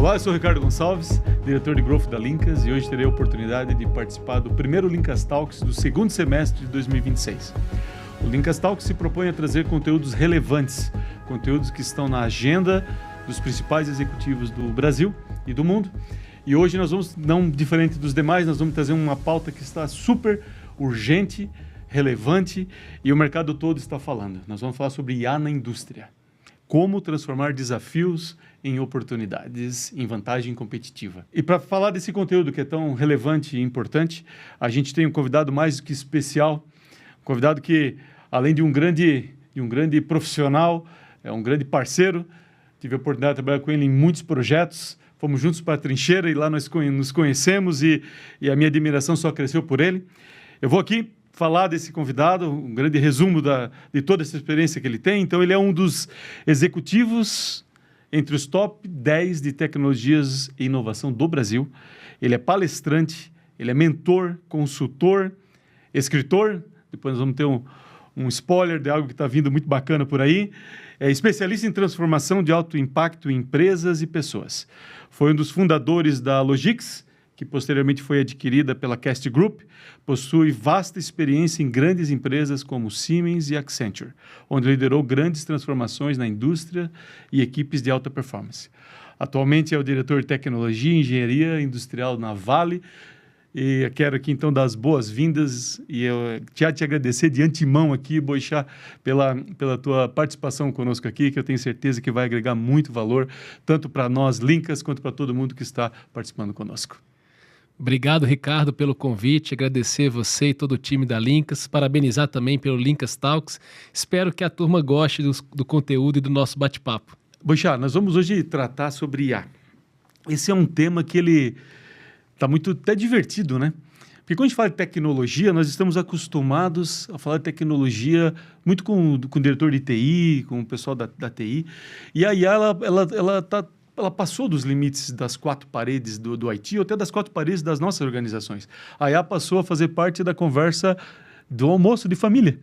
Olá, eu sou o Ricardo Gonçalves, diretor de Growth da Lincas, e hoje terei a oportunidade de participar do primeiro Lincas Talks do segundo semestre de 2026. O Lincas Talks se propõe a trazer conteúdos relevantes, conteúdos que estão na agenda dos principais executivos do Brasil e do mundo. E hoje nós vamos, não diferente dos demais, nós vamos trazer uma pauta que está super urgente, relevante, e o mercado todo está falando. Nós vamos falar sobre IA na indústria. Como transformar desafios em oportunidades, em vantagem competitiva. E para falar desse conteúdo que é tão relevante e importante, a gente tem um convidado mais do que especial, um convidado que, além de um grande profissional, é um grande parceiro. Tive a oportunidade de trabalhar com ele em muitos projetos, fomos juntos para a trincheira e lá nós nos conhecemos e a minha admiração só cresceu por ele. Eu vou aqui falar desse convidado, um grande resumo de toda essa experiência que ele tem. Então, ele é um dos executivos entre os top 10 de tecnologias e inovação do Brasil. Ele é palestrante, ele é mentor, consultor, escritor. Depois nós vamos ter um spoiler de algo que está vindo muito bacana por aí. É especialista em transformação de alto impacto em empresas e pessoas. Foi um dos fundadores da Logix, que posteriormente foi adquirida pela Cast Group. Possui vasta experiência em grandes empresas como Siemens e Accenture, onde liderou grandes transformações na indústria e equipes de alta performance. Atualmente é o diretor de tecnologia e engenharia industrial na Vale. E eu quero aqui, então, dar as boas-vindas e eu já te agradecer de antemão aqui, Boixá, pela tua participação conosco aqui, que eu tenho certeza que vai agregar muito valor, tanto para nós, Lincas, quanto para todo mundo que está participando conosco. Obrigado, Ricardo, pelo convite, agradecer você e todo o time da Lincas, parabenizar também pelo Lincas Talks. Espero que a turma goste do conteúdo e do nosso bate-papo. Boixá, nós vamos hoje tratar sobre IA. Esse é um tema que ele está muito até divertido, né? Porque quando a gente fala de tecnologia, nós estamos acostumados a falar de tecnologia muito com o diretor de TI, com o pessoal da TI. E a IA, ela passou dos limites das quatro paredes do IT, ou até das quatro paredes das nossas organizações. A IA passou a fazer parte da conversa do almoço de família.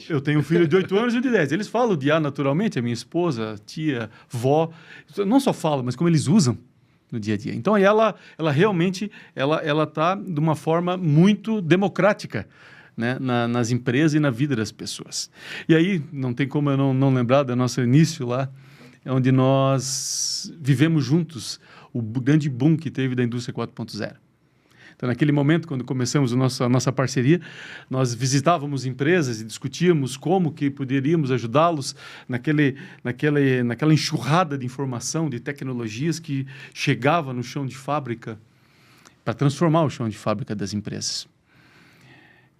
Eu tenho um filho de 8 anos e um de 10. Eles falam de IA naturalmente, a minha esposa, tia, vó. Não só falam, mas como eles usam no dia a dia. Então, ela realmente está de uma forma muito democrática, né, nas empresas e na vida das pessoas. E aí, não tem como eu não lembrar do nosso início lá, onde nós vivemos juntos o grande boom que teve da indústria 4.0. Então, naquele momento, quando começamos a nossa parceria, nós visitávamos empresas e discutíamos como que poderíamos ajudá-los naquela enxurrada de informação, de tecnologias que chegava no chão de fábrica para transformar o chão de fábrica das empresas.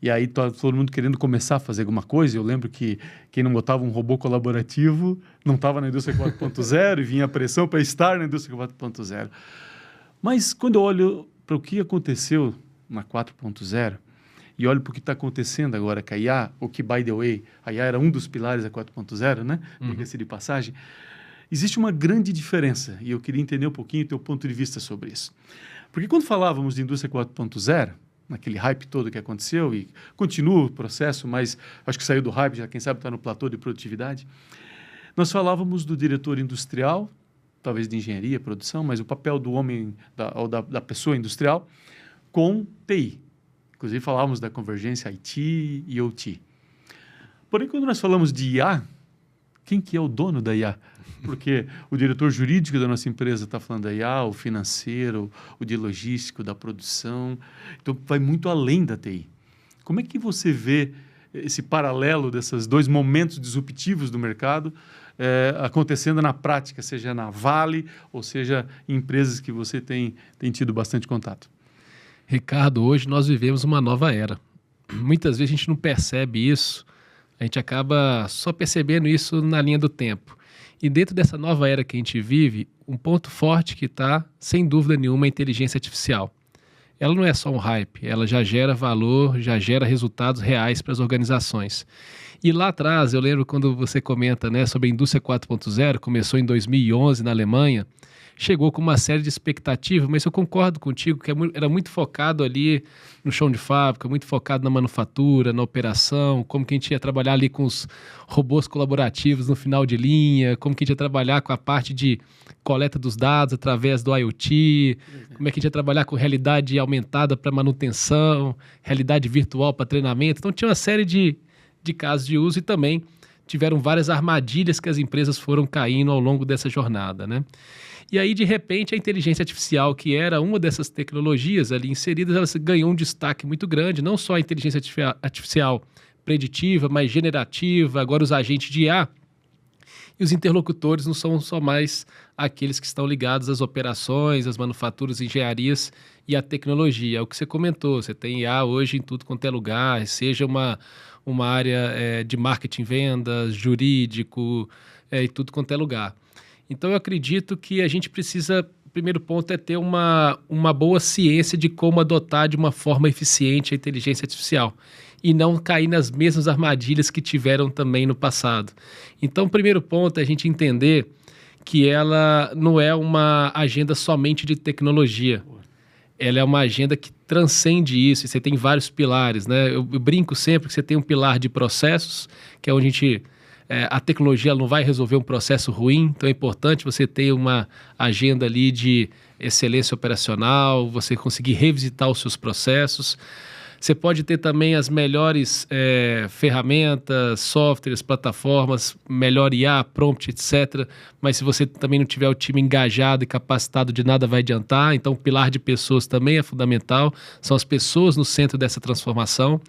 E aí todo mundo querendo começar a fazer alguma coisa. Eu lembro que quem não botava um robô colaborativo não estava na indústria 4.0 e vinha a pressão para estar na indústria 4.0. Mas quando eu olho para o que aconteceu na 4.0 e olho para o que está acontecendo agora com a IA, ou que, by the way, a IA era um dos pilares da 4.0, né? Diga-se de passagem. Existe uma grande diferença e eu queria entender um pouquinho o teu ponto de vista sobre isso. Porque quando falávamos de indústria 4.0, naquele hype todo que aconteceu, e continua o processo, mas acho que saiu do hype, já quem sabe está no platô de produtividade, nós falávamos do diretor industrial, talvez de engenharia, produção, mas o papel do homem, da pessoa industrial, com TI. Inclusive falávamos da convergência IT e OT. Porém, quando nós falamos de IA, quem que é o dono da IA? Porque o diretor jurídico da nossa empresa está falando da IA, o financeiro, o de logístico, da produção. Então, vai muito além da TI. Como é que você vê esse paralelo desses dois momentos disruptivos do mercado acontecendo na prática, seja na Vale ou seja em empresas que você tem tido bastante contato? Ricardo, hoje nós vivemos uma nova era. Muitas vezes a gente não percebe isso, a gente acaba só percebendo isso na linha do tempo. E dentro dessa nova era que a gente vive, um ponto forte que está, sem dúvida nenhuma, a inteligência artificial. Ela não é só um hype, ela já gera valor, já gera resultados reais para as organizações. E lá atrás, eu lembro quando você comenta, né, sobre a indústria 4.0, começou em 2011 na Alemanha, chegou com uma série de expectativas, mas eu concordo contigo que era muito focado ali no chão de fábrica, muito focado na manufatura, na operação, como que a gente ia trabalhar ali com os robôs colaborativos no final de linha, como que a gente ia trabalhar com a parte de coleta dos dados através do IoT, como é que a gente ia trabalhar com realidade aumentada para manutenção, realidade virtual para treinamento. Então tinha uma série de casos de uso e também tiveram várias armadilhas que as empresas foram caindo ao longo dessa jornada, né? E aí, de repente, a inteligência artificial, que era uma dessas tecnologias ali inseridas, ela ganhou um destaque muito grande, não só a inteligência artificial preditiva, mas generativa, agora os agentes de IA. E os interlocutores não são só mais aqueles que estão ligados às operações, às manufaturas, engenharias e à tecnologia. É o que você comentou, você tem IA hoje em tudo quanto é lugar, seja uma área de marketing, vendas, jurídico, e tudo quanto é lugar. Então, eu acredito que a gente precisa, o primeiro ponto é ter uma boa ciência de como adotar de uma forma eficiente a inteligência artificial e não cair nas mesmas armadilhas que tiveram também no passado. Então, o primeiro ponto é a gente entender que ela não é uma agenda somente de tecnologia. Ela é uma agenda que transcende isso, e você tem vários pilares, né? Eu brinco sempre que você tem um pilar de processos, que é onde a gente... a tecnologia ela não vai resolver um processo ruim, então é importante você ter uma agenda ali de excelência operacional, você conseguir revisitar os seus processos. Você pode ter também as melhores ferramentas, softwares, plataformas, melhor IA, prompt, etc. Mas se você também não tiver o time engajado e capacitado, de nada vai adiantar. Então, o pilar de pessoas também é fundamental. São as pessoas no centro dessa transformação.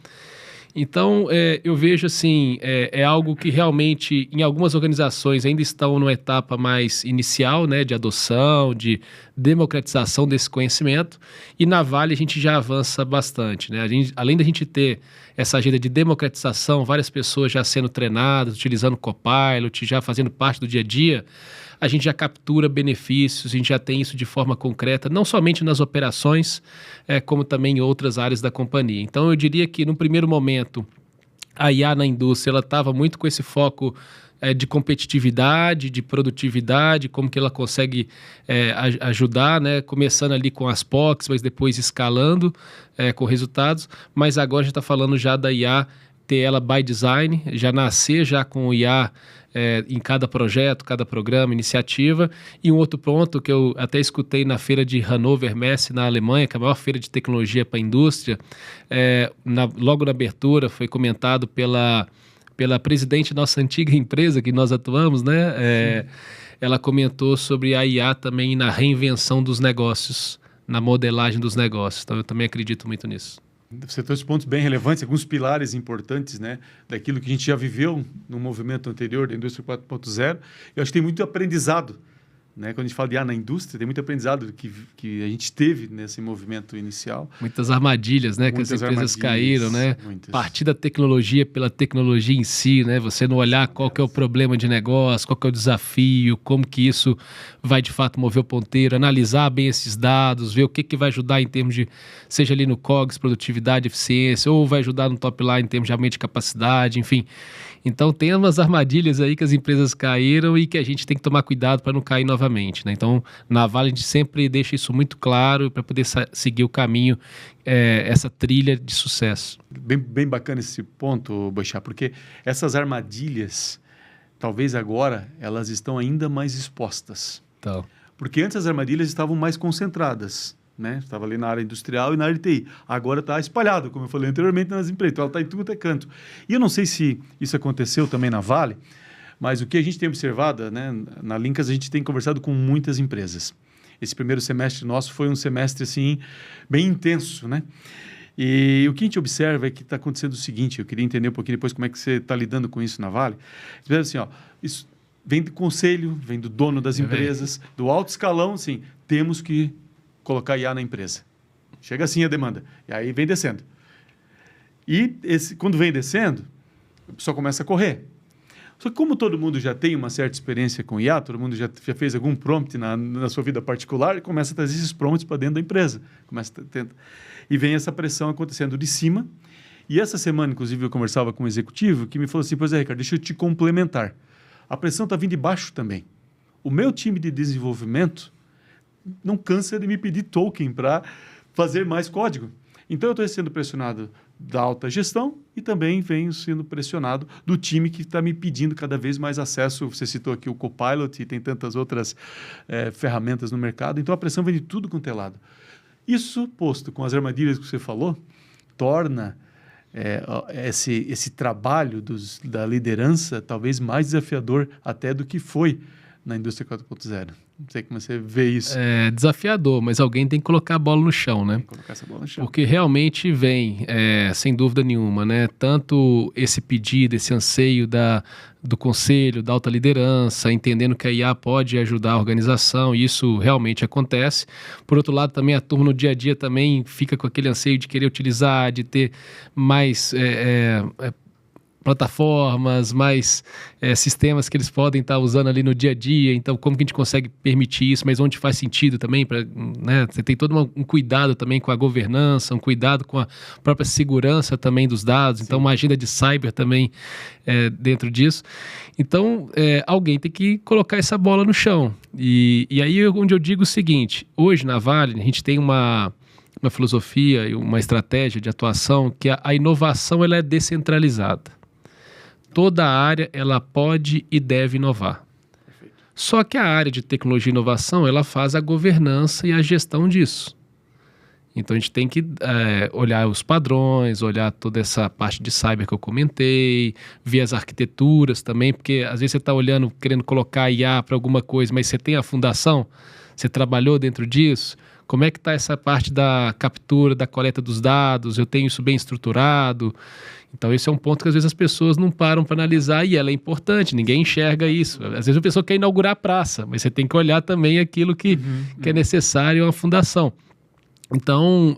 Então, eu vejo assim, é algo que realmente, em algumas organizações, ainda estão numa etapa mais inicial, né, de adoção, de democratização desse conhecimento, e na Vale a gente já avança bastante, né? Além da gente ter essa agenda de democratização, várias pessoas já sendo treinadas, utilizando Copilot, já fazendo parte do dia a dia, a gente já captura benefícios, a gente já tem isso de forma concreta, não somente nas operações, como também em outras áreas da companhia. Então, eu diria que, no primeiro momento, a IA na indústria estava muito com esse foco de competitividade, de produtividade, como que ela consegue ajudar, né? Começando ali com as POCs, mas depois escalando com resultados. Mas agora a gente está falando já da IA, ter ela by design, já nascer já com o IA em cada projeto, cada programa, iniciativa. E um outro ponto que eu até escutei na feira de Hannover Messe, na Alemanha, que é a maior feira de tecnologia para a indústria, logo na abertura foi comentado pela presidente da nossa antiga empresa que nós atuamos, né? Ela comentou sobre a IA também na reinvenção dos negócios, na modelagem dos negócios. Então, eu também acredito muito nisso. Você trouxe pontos bem relevantes, alguns pilares importantes, né, daquilo que a gente já viveu no movimento anterior da indústria 4.0. Eu acho que tem muito aprendizado, né? Quando a gente fala de IA na indústria, tem muito aprendizado que a gente teve nesse movimento inicial. Muitas armadilhas, né? Que as empresas caíram, né? Muitas. Partir da tecnologia pela tecnologia em si, né? Você não olhar qual que é o problema de negócio, qual que é o desafio, como que isso vai de fato mover o ponteiro, analisar bem esses dados, ver o que vai ajudar em termos de, seja ali no COGS, produtividade, eficiência, ou vai ajudar no top line em termos de aumento de capacidade, enfim. Então, tem umas armadilhas aí que as empresas caíram e que a gente tem que tomar cuidado para não cair novamente, né? Então, na Vale, a gente sempre deixa isso muito claro para poder seguir o caminho, essa trilha de sucesso. Bem bacana esse ponto, Boixá, porque essas armadilhas, talvez agora, elas estão ainda mais expostas. Então. Porque antes as armadilhas estavam mais concentradas, né? Estava ali na área industrial e na área de TI. Agora está espalhado, como eu falei anteriormente, nas empresas. Então, ela está em tudo até canto. E eu não sei se isso aconteceu também na Vale, mas o que a gente tem observado, né? Na Lincas, a gente tem conversado com muitas empresas. Esse primeiro semestre nosso foi um semestre, assim, bem intenso, né? E o que a gente observa é que está acontecendo o seguinte, eu queria entender um pouquinho depois como é que você está lidando com isso na Vale. Assim, ó, isso vem do conselho, vem do dono das empresas, do alto escalão, assim, temos que colocar IA na empresa. Chega assim a demanda. E aí vem descendo. E quando vem descendo, a pessoa começa a correr. Só que como todo mundo já tem uma certa experiência com IA, todo mundo já fez algum prompt na sua vida particular, começa a trazer esses prompts para dentro da empresa. E vem essa pressão acontecendo de cima E essa semana, inclusive, eu conversava com um executivo que me falou assim, pois é, Ricardo, deixa eu te complementar. A pressão está vindo de baixo também. O meu time de desenvolvimento não cansa de me pedir token para fazer mais código. Então, eu estou sendo pressionado da alta gestão e também venho sendo pressionado do time que está me pedindo cada vez mais acesso. Você citou aqui o Copilot e tem tantas outras ferramentas no mercado. Então, a pressão vem de tudo quanto é lado. Isso, posto com as armadilhas que você falou, torna esse trabalho da liderança talvez mais desafiador até do que foi na indústria 4.0. Não sei como você vê isso. É desafiador, mas alguém tem que colocar a bola no chão, né? Tem que colocar essa bola no chão. Porque realmente vem, sem dúvida nenhuma, né? Tanto esse pedido, esse anseio do conselho, da alta liderança, entendendo que a IA pode ajudar a organização, e isso realmente acontece. Por outro lado, também a turma no dia a dia também fica com aquele anseio de querer utilizar, de ter mais plataformas, mais sistemas que eles podem estar usando ali no dia a dia. Então, como que a gente consegue permitir isso, mas onde faz sentido também, né? Você tem todo um cuidado também com a governança, um cuidado com a própria segurança também dos dados. Então, uma agenda de cyber também dentro disso. Então, alguém tem que colocar essa bola no chão. E aí onde eu digo o seguinte, hoje na Vale a gente tem uma filosofia e uma estratégia de atuação que a inovação ela é descentralizada. Toda área ela pode e deve inovar. Perfeito. Só que a área de tecnologia e inovação ela faz a governança e a gestão disso. Então a gente tem que olhar os padrões, olhar toda essa parte de cyber que eu comentei, ver as arquiteturas também, porque às vezes você está olhando, querendo colocar IA para alguma coisa, mas você tem a fundação, você trabalhou dentro disso. Como é que está essa parte da captura, da coleta dos dados? Eu tenho isso bem estruturado? Então, esse é um ponto que às vezes as pessoas não param para analisar e ela é importante, ninguém enxerga isso. Às vezes a pessoa quer inaugurar a praça, mas você tem que olhar também aquilo que é necessário à fundação. Então,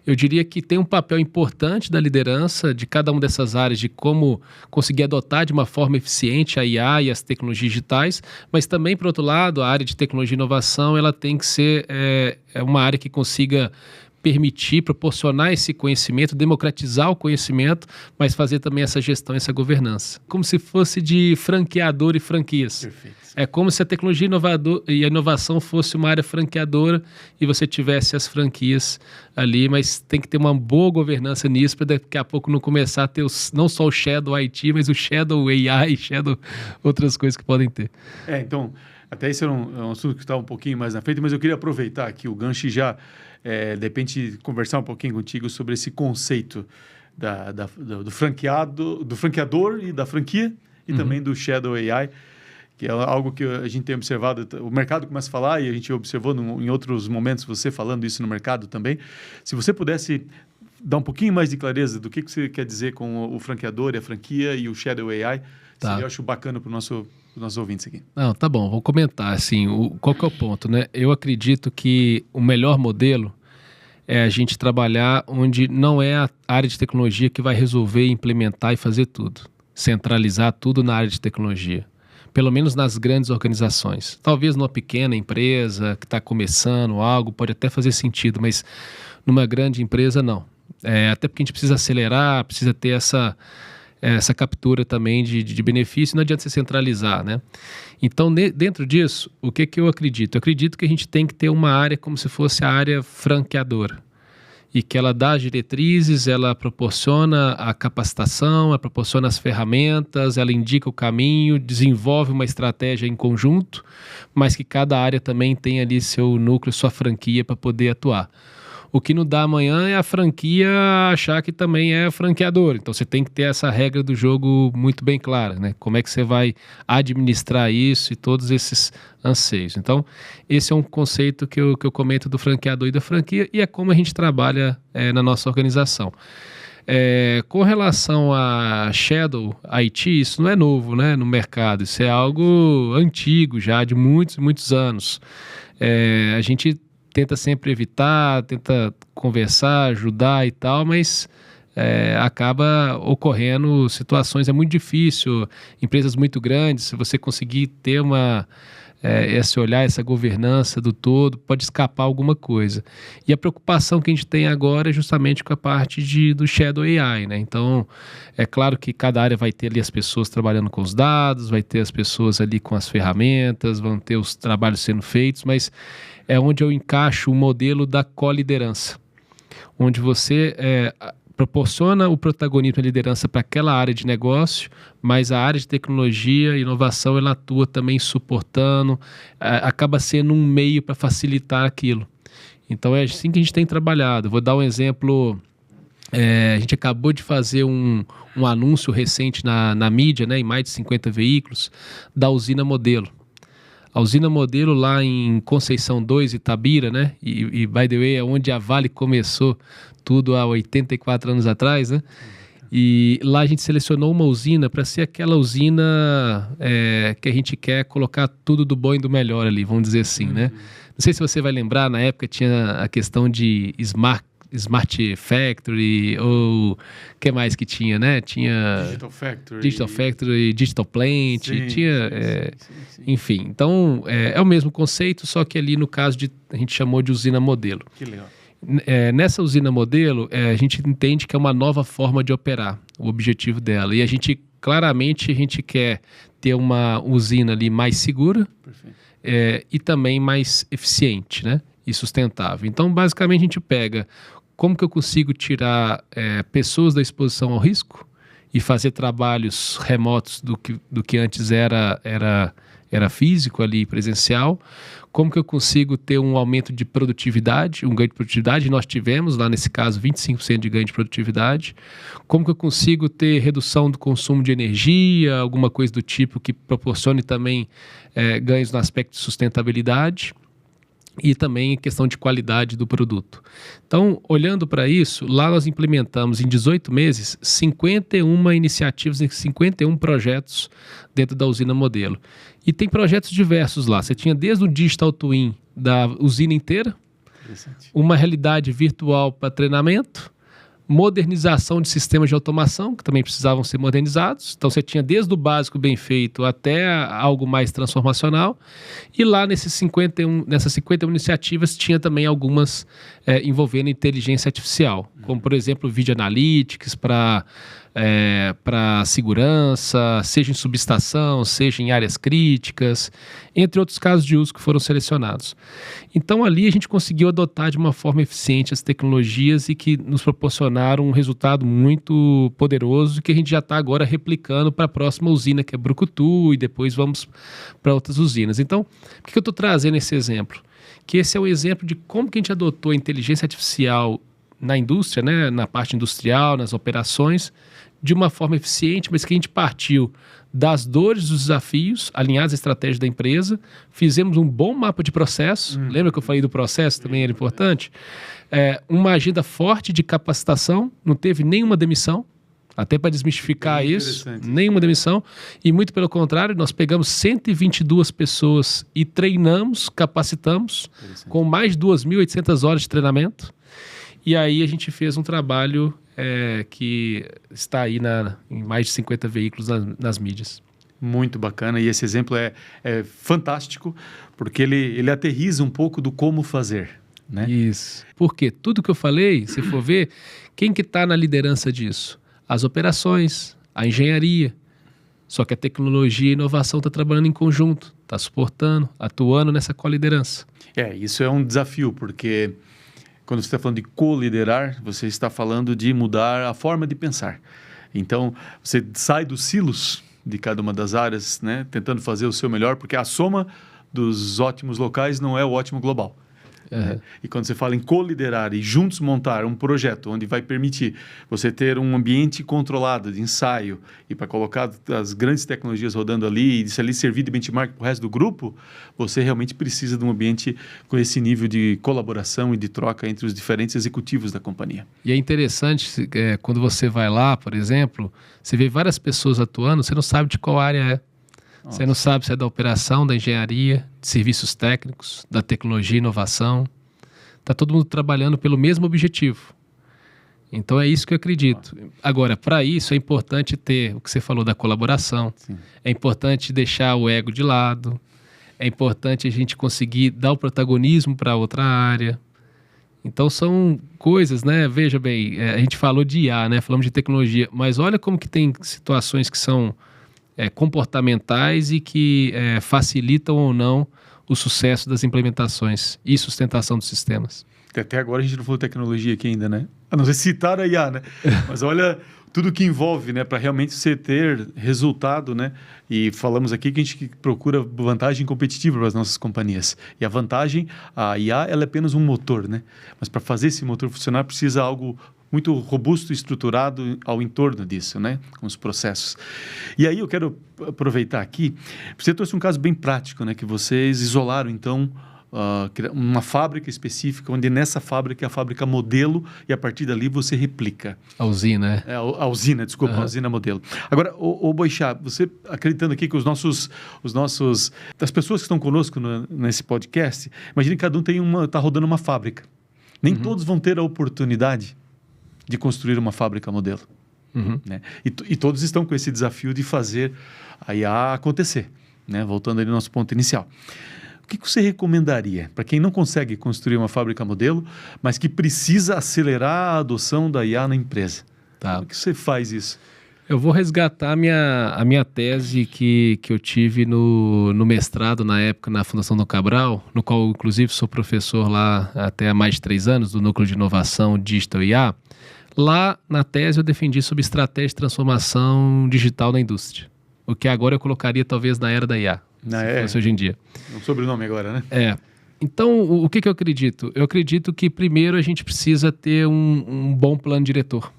eu diria que tem um papel importante da liderança de cada uma dessas áreas, de como conseguir adotar de uma forma eficiente a IA e as tecnologias digitais, mas também, por outro lado, a área de tecnologia e inovação ela tem que ser uma área que consiga permitir, proporcionar esse conhecimento, democratizar o conhecimento, mas fazer também essa gestão, essa governança. Como se fosse de franqueador e franquias. Perfeito. É como se a tecnologia e a inovação fosse uma área franqueadora e você tivesse as franquias ali, mas tem que ter uma boa governança nisso para daqui a pouco não começar a ter não só o Shadow IT, mas o Shadow AI, Shadow outras coisas que podem ter. Então, até esse é um assunto que está um pouquinho mais na frente, mas eu queria aproveitar aqui o gancho e já, de repente, conversar um pouquinho contigo sobre esse conceito do franqueador e da franquia e também do Shadow AI, que é algo que a gente tem observado, o mercado começa a falar e a gente observou em outros momentos você falando isso no mercado também. Se você pudesse dar um pouquinho mais de clareza do que você quer dizer com o franqueador e a franquia e o Shadow AI, seria, eu acho bacana para os nossos ouvintes aqui. Não, tá bom, vou comentar assim, qual que é o ponto, né? Eu acredito que o melhor modelo é a gente trabalhar onde não é a área de tecnologia que vai resolver, implementar e fazer tudo. Centralizar tudo na área de tecnologia. Pelo menos nas grandes organizações. Talvez numa pequena empresa que está começando algo, pode até fazer sentido, mas numa grande empresa não. Até porque a gente precisa acelerar, precisa ter essa captura também de benefício, não adianta você centralizar, né? Então, dentro disso, o que eu acredito? Eu acredito que a gente tem que ter uma área como se fosse a área franqueadora. E que ela dá as diretrizes, ela proporciona a capacitação, ela proporciona as ferramentas, ela indica o caminho, desenvolve uma estratégia em conjunto, mas que cada área também tem ali seu núcleo, sua franquia para poder atuar. O que não dá amanhã é a franquia achar que também é franqueador. Então, você tem que ter essa regra do jogo muito bem clara, né? Como é que você vai administrar isso e todos esses anseios. Então, esse é um conceito que eu comento do franqueador e da franquia e é como a gente trabalha na nossa organização. Com relação a Shadow IT, isso não é novo, né, no mercado. Isso é algo antigo já, de muitos, muitos anos. A gente tenta sempre evitar, tenta conversar, ajudar e tal, mas acaba ocorrendo situações, é muito difícil, empresas muito grandes, se você conseguir ter uma esse olhar, essa governança do todo, pode escapar alguma coisa. E a preocupação que a gente tem agora é justamente com a parte do Shadow AI, né? Então, é claro que cada área vai ter ali as pessoas trabalhando com os dados, vai ter as pessoas ali com as ferramentas, vão ter os trabalhos sendo feitos, mas é onde eu encaixo o modelo da coliderança, onde você proporciona o protagonismo e a liderança para aquela área de negócio, mas a área de tecnologia e inovação ela atua também suportando, acaba sendo um meio para facilitar aquilo. Então é assim que a gente tem trabalhado. Vou dar um exemplo, a gente acabou de fazer um anúncio recente na mídia, né, em mais de 50 veículos, da usina modelo. A usina modelo lá em Conceição 2, Itabira, né? E by the way, é onde a Vale começou tudo há 84 anos atrás, né? E lá a gente selecionou uma usina para ser aquela usina que a gente quer colocar tudo do bom e do melhor ali, vamos dizer assim, né? Não sei se você vai lembrar, na época tinha a questão de Smart Factory, ou o que mais que tinha, né? Tinha Digital Factory, Digital Plant, sim, tinha... sim. Enfim, então é o mesmo conceito, só que ali no caso a gente chamou de usina modelo. Que legal. Nessa usina modelo, a gente entende que é uma nova forma de operar, o objetivo dela. E claramente a gente quer ter uma usina ali mais segura e também mais eficiente, né? E sustentável. Então, basicamente, a gente pega como que eu consigo tirar pessoas da exposição ao risco e fazer trabalhos remotos do que antes era físico ali, presencial. Como que eu consigo ter um aumento de produtividade, um ganho de produtividade? Nós tivemos lá nesse caso 25% de ganho de produtividade. Como que eu consigo ter redução do consumo de energia, alguma coisa do tipo que proporcione também ganhos no aspecto de sustentabilidade. E também questão de qualidade do produto. Então, olhando para isso, lá nós implementamos em 18 meses 51 iniciativas e 51 projetos dentro da usina modelo. E tem projetos diversos lá. Você tinha desde o Digital Twin da usina inteira, uma realidade virtual para treinamento, modernização de sistemas de automação, que também precisavam ser modernizados. Então, você tinha desde o básico bem feito até algo mais transformacional. E lá nessas 51 iniciativas, tinha também algumas envolvendo inteligência artificial, como, por exemplo, Video Analytics para segurança, seja em subestação, seja em áreas críticas, entre outros casos de uso que foram selecionados. Então, ali a gente conseguiu adotar de uma forma eficiente as tecnologias e que nos proporcionaram um resultado muito poderoso que a gente já está agora replicando para a próxima usina, que é Brucutu, e depois vamos para outras usinas. Então, por que eu estou trazendo esse exemplo? Que esse é o exemplo de como que a gente adotou a inteligência artificial na indústria, né, na parte industrial, nas operações, de uma forma eficiente, mas que a gente partiu das dores, dos desafios, alinhados à estratégia da empresa, fizemos um bom mapa de processo, lembra que eu falei do processo, também era importante? Uma agenda forte de capacitação, não teve nenhuma demissão, até para desmistificar isso, nenhuma demissão, e muito pelo contrário, nós pegamos 122 pessoas e treinamos, capacitamos, com mais de 2.800 horas de treinamento, e aí a gente fez um trabalho que está aí em mais de 50 veículos nas mídias. Muito bacana, e esse exemplo é fantástico, porque ele aterriza um pouco do como fazer, né? Isso, porque tudo que eu falei, se for ver, quem que está na liderança disso? As operações, a engenharia, só que a tecnologia e a inovação está trabalhando em conjunto, está suportando, atuando nessa coliderança. Isso é um desafio, porque quando você está falando de co-liderar, você está falando de mudar a forma de pensar. Então, você sai dos silos de cada uma das áreas, né, tentando fazer o seu melhor, porque a soma dos ótimos locais não é o ótimo global. Né? E quando você fala em co-liderar e juntos montar um projeto onde vai permitir você ter um ambiente controlado de ensaio e para colocar as grandes tecnologias rodando ali e se ali servir de benchmark para o resto do grupo, você realmente precisa de um ambiente com esse nível de colaboração e de troca entre os diferentes executivos da companhia. E é interessante, quando você vai lá, por exemplo, você vê várias pessoas atuando, você não sabe de qual área é. Nossa. Você não sabe se é da operação, da engenharia, de serviços técnicos, da tecnologia e inovação. Está todo mundo trabalhando pelo mesmo objetivo. Então é isso que eu acredito. Agora, para isso é importante ter o que você falou da colaboração. Sim. É importante deixar o ego de lado. é importante a gente conseguir dar o protagonismo para outra área. Então são coisas, né? Veja bem, a gente falou de IA, né? Falamos de tecnologia, mas olha como que tem situações que são comportamentais e que facilitam ou não o sucesso das implementações e sustentação dos sistemas. Até agora a gente não falou tecnologia aqui ainda, né? A não ser citar a IA, né? Mas olha tudo que envolve, né? Para realmente você ter resultado, né? E falamos aqui que a gente procura vantagem competitiva para as nossas companhias. E a vantagem, a IA, ela é apenas um motor, né? Mas para fazer esse motor funcionar, precisa algo muito robusto e estruturado ao entorno disso, né? Com os processos. E aí eu quero aproveitar aqui, você trouxe um caso bem prático, né? Que vocês isolaram, então, uma fábrica específica, onde nessa fábrica é a fábrica modelo e a partir dali você replica. A usina, a usina, desculpa, a usina modelo. Agora, o Boixá, você acreditando aqui que as pessoas que estão conosco nesse podcast, imagine que cada um está rodando uma fábrica. Nem todos vão ter a oportunidade de construir uma fábrica modelo. Né? E todos estão com esse desafio de fazer a IA acontecer, né? Voltando ali ao nosso ponto inicial. O que você recomendaria para quem não consegue construir uma fábrica modelo, mas que precisa acelerar a adoção da IA na empresa? Tá. Como que você faz isso? Eu vou resgatar a minha tese que eu tive no mestrado, na época, na Fundação Dom Cabral, no qual, inclusive, sou professor lá até há mais de 3 anos, do Núcleo de Inovação Digital IA. Lá, na tese, eu defendi sobre estratégia de transformação digital na indústria. O que agora eu colocaria, talvez, na era da IA. Se fosse hoje em dia. Um sobrenome agora, né? Então, o que eu acredito? Eu acredito que, primeiro, a gente precisa ter um bom plano diretor,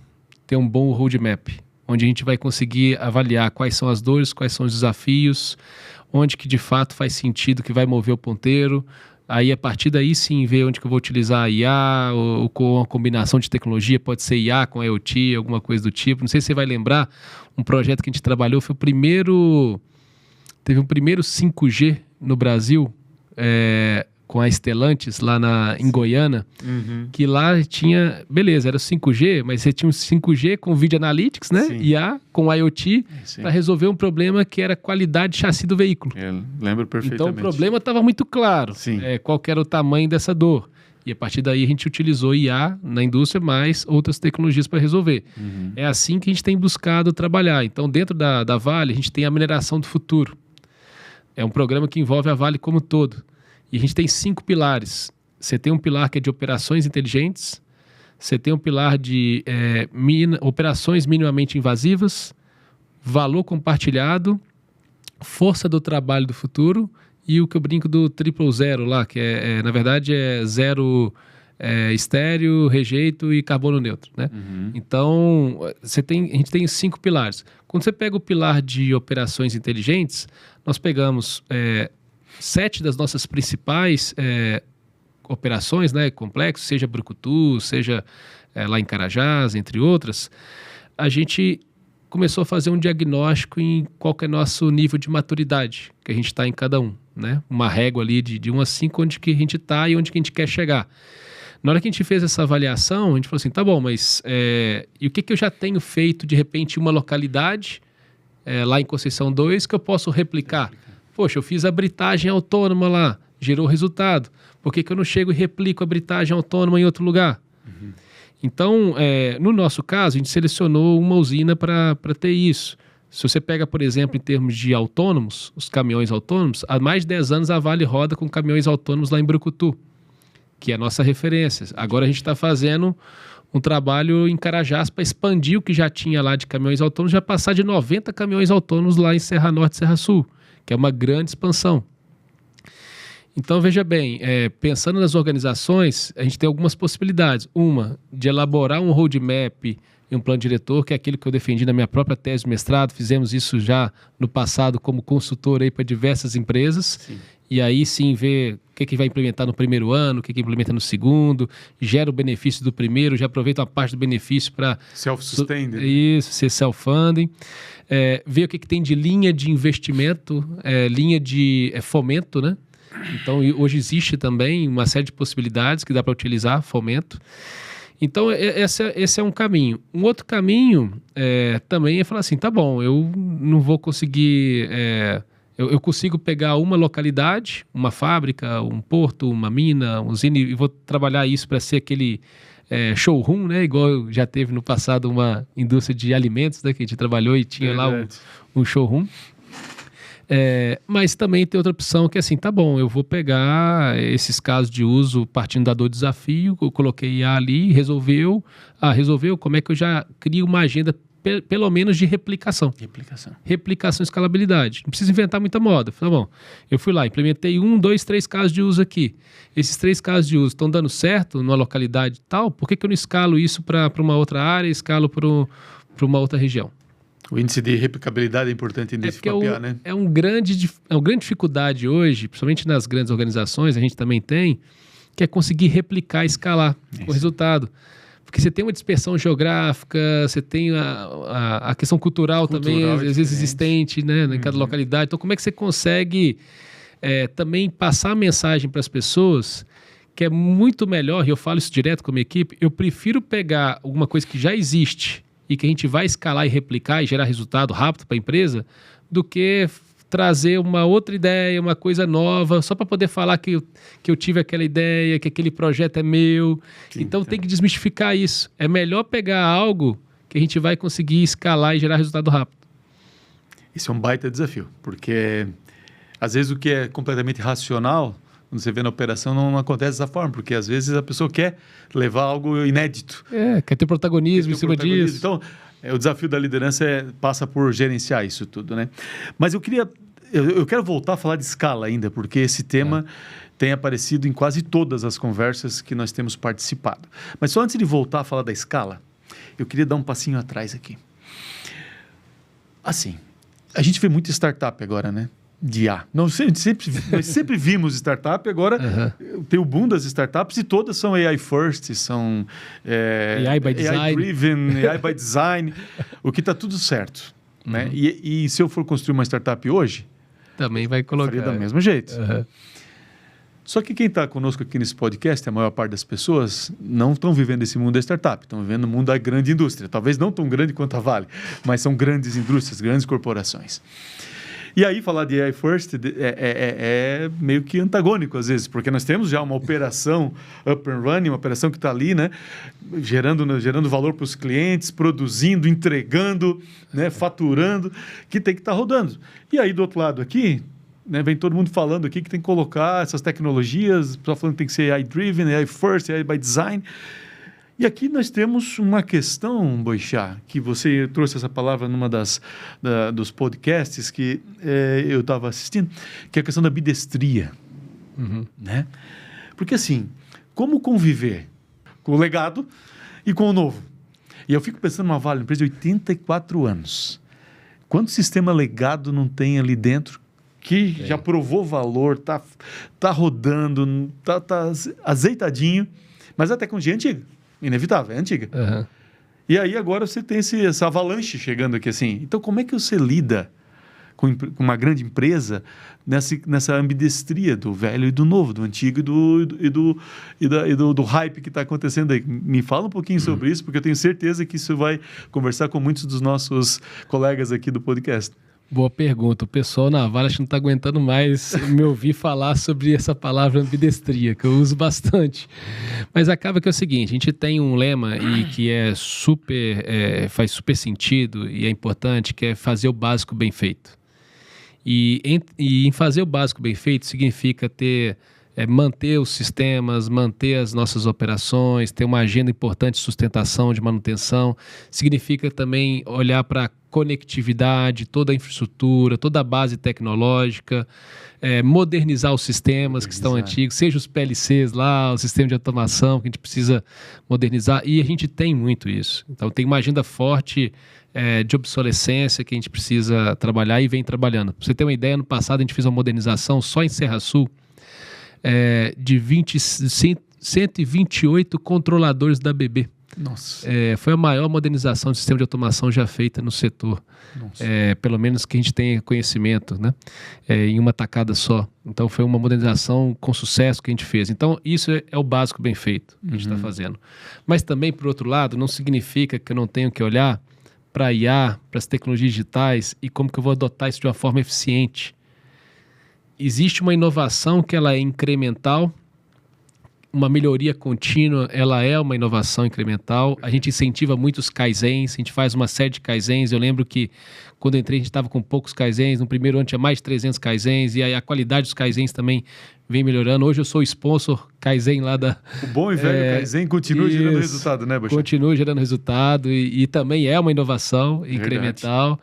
ter um bom roadmap, onde a gente vai conseguir avaliar quais são as dores, quais são os desafios, onde que, de fato, faz sentido, que vai mover o ponteiro. Aí, a partir daí, sim, ver onde que eu vou utilizar a IA, ou com uma combinação de tecnologia, pode ser IA com IoT, alguma coisa do tipo. Não sei se você vai lembrar, um projeto que a gente trabalhou foi teve um primeiro 5G no Brasil, com a Stellantis, lá em Goiânia, que lá tinha, beleza, era 5G, mas você tinha um 5G com Video Analytics, né? Sim. IA com IoT, para resolver um problema que era a qualidade de chassi do veículo. Eu lembro perfeitamente. Então o problema estava muito claro, qual que era o tamanho dessa dor. E a partir daí a gente utilizou IA na indústria, mais outras tecnologias para resolver. É assim que a gente tem buscado trabalhar. Então, dentro da Vale, a gente tem a mineração do futuro. É um programa que envolve a Vale como um todo. E a gente tem 5 pilares. Você tem um pilar que é de operações inteligentes, você tem um pilar de operações minimamente invasivas, valor compartilhado, força do trabalho do futuro e o que eu brinco do 000 lá, que na verdade é zero estéreo, rejeito e carbono neutro, né? Então, a gente tem 5 pilares. Quando você pega o pilar de operações inteligentes, nós pegamos 7 das nossas principais operações, né, complexos, seja Brucutu, seja lá em Carajás, entre outras. A gente começou a fazer um diagnóstico em qual que é nosso nível de maturidade que a gente está em cada um, né? Uma régua ali de 1 a 5, onde que a gente está e onde que a gente quer chegar. Na hora que a gente fez essa avaliação, a gente falou assim, tá bom, mas e o que eu já tenho feito, de repente, em uma localidade, lá em Conceição 2, que eu posso replicar? Poxa, eu fiz a britagem autônoma lá, gerou resultado. Por que eu não chego e replico a britagem autônoma em outro lugar? Então, no nosso caso, a gente selecionou uma usina para ter isso. Se você pega, por exemplo, em termos de autônomos, os caminhões autônomos, há mais de 10 anos a Vale roda com caminhões autônomos lá em Brucutu, que é a nossa referência. Agora a gente está fazendo um trabalho em Carajás para expandir o que já tinha lá de caminhões autônomos, já passar de 90 caminhões autônomos lá em Serra Norte e Serra Sul, que é uma grande expansão. Então, veja bem, pensando nas organizações, a gente tem algumas possibilidades. Uma, de elaborar um roadmap e um plano diretor, que é aquilo que eu defendi na minha própria tese de mestrado. Fizemos isso já no passado como consultor para diversas empresas. Sim. E aí sim ver o que vai implementar no primeiro ano, o que implementa no segundo, gera o benefício do primeiro, já aproveita uma parte do benefício para... Self-sustained. Isso, ser self-funding. Ver o que tem de linha de investimento, linha de fomento, né? Então, hoje existe também uma série de possibilidades que dá para utilizar, fomento. Então, esse é um caminho. Um outro caminho também é falar assim, tá bom, eu não vou conseguir Eu consigo pegar uma localidade, uma fábrica, um porto, uma mina, uma usina, e vou trabalhar isso para ser aquele showroom, né? Igual já teve no passado uma indústria de alimentos, né? Que a gente trabalhou e tinha lá um showroom. Mas também tem outra opção que é assim, tá bom, eu vou pegar esses casos de uso partindo da dor do desafio, eu coloquei IA ali, resolveu, como é que eu já crio uma agenda pelo menos de replicação e escalabilidade, não precisa inventar muita moda, tá bom, eu fui lá, implementei 1, 2, 3 casos de uso aqui, esses 3 casos de uso estão dando certo numa localidade tal, por que eu não escalo isso para uma outra área, escalo para uma outra região? O índice de replicabilidade é importante nesse mapear, né? É uma grande dificuldade hoje, principalmente nas grandes organizações, a gente também tem, que é conseguir replicar e escalar o resultado. Porque você tem uma dispersão geográfica, você tem a questão cultural também, às vezes existente, né, em cada localidade. Então, como é que você consegue também passar a mensagem para as pessoas que é muito melhor, e eu falo isso direto com a minha equipe, eu prefiro pegar alguma coisa que já existe e que a gente vai escalar e replicar e gerar resultado rápido para a empresa, do que trazer uma outra ideia, uma coisa nova, só para poder falar que eu tive aquela ideia, que aquele projeto é meu. Então tem que desmistificar isso. É melhor pegar algo que a gente vai conseguir escalar e gerar resultado rápido. Isso é um baita desafio, porque às vezes o que é completamente racional, quando você vê na operação, não acontece dessa forma, porque às vezes a pessoa quer levar algo inédito. Quer ter protagonismo em cima disso. Então, o desafio da liderança passa por gerenciar isso tudo, né? Mas eu quero voltar a falar de escala ainda, porque esse tema tem aparecido em quase todas as conversas que nós temos participado. Mas só antes de voltar a falar da escala, eu queria dar um passinho atrás aqui. Assim, a gente vê muito startup agora, né? De IA. Nós sempre vimos startup, agora tem o boom das startups e todas são AI first, são AI by design. AI driven, AI by design, o que está tudo certo. Né? E se eu for construir uma startup hoje, também vai colocar. Faria do mesmo jeito. Só que quem está conosco aqui nesse podcast, a maior parte das pessoas, não estão vivendo esse mundo da startup, estão vivendo o mundo da grande indústria. Talvez não tão grande quanto a Vale, mas são grandes indústrias, grandes corporações. E aí, falar de AI First é meio que antagônico, às vezes, porque nós temos já uma operação up and running, uma operação que está ali, né, gerando valor para os clientes, produzindo, entregando, né, faturando, que tem que estar rodando. E aí, do outro lado aqui, né, vem todo mundo falando aqui que tem que colocar essas tecnologias, pessoal falando que tem que ser AI-driven, AI First, AI by Design. E aqui nós temos uma questão, Boixá, que você trouxe essa palavra numa dos podcasts que eu estava assistindo, que é a questão da bidestria. Né? Porque assim, como conviver com o legado e com o novo? E eu fico pensando numa Vale, uma empresa de 84 anos. Quanto sistema legado não tem ali dentro que já provou valor, tá rodando, tá azeitadinho, mas a tecnologia é antiga. Inevitável, é antiga. E aí agora você tem essa avalanche chegando aqui assim. Então como é que você lida com uma grande empresa nessa ambidestria do velho e do novo, do antigo e do hype que está acontecendo aí? Me fala um pouquinho sobre isso, porque eu tenho certeza que isso vai conversar com muitos dos nossos colegas aqui do podcast. Boa pergunta. O pessoal na Vale acho que não está aguentando mais me ouvir falar sobre essa palavra ambidestria, que eu uso bastante. Mas acaba que é o seguinte, a gente tem um lema e que faz super sentido e é importante, que é fazer o básico bem feito. E em fazer o básico bem feito significa manter os sistemas, manter as nossas operações, ter uma agenda importante de sustentação, de manutenção. Significa também olhar para a conectividade, toda a infraestrutura, toda a base tecnológica, modernizar os sistemas que estão antigos, seja os PLCs lá, o sistema de automação que a gente precisa modernizar, e a gente tem muito isso. Então tem uma agenda forte de obsolescência que a gente precisa trabalhar e vem trabalhando. Para você ter uma ideia, no passado a gente fez uma modernização só em Serra Sul, de 128 controladores da BB. Nossa. Foi a maior modernização do sistema de automação já feita no setor. Pelo menos que a gente tenha conhecimento, né? Em uma tacada só. Então foi uma modernização com sucesso que a gente fez. Então isso é o básico bem feito que a gente está fazendo. Mas também, por outro lado, não significa que eu não tenho que olhar para a IA, para as tecnologias digitais e como que eu vou adotar isso de uma forma eficiente. existe uma inovação que ela é incremental, uma melhoria contínua, ela é uma inovação incremental. A gente incentiva muitos kaizens, a gente faz uma série de kaizens. Eu lembro que quando eu entrei a gente estava com poucos kaizens, no primeiro ano tinha mais de 300 kaizens, e aí a qualidade dos kaizens também vem melhorando. Hoje eu sou sponsor kaizen lá da... O bom e velho kaizen continua gerando resultado, né, Boechat? Continua gerando resultado e também é uma inovação incremental.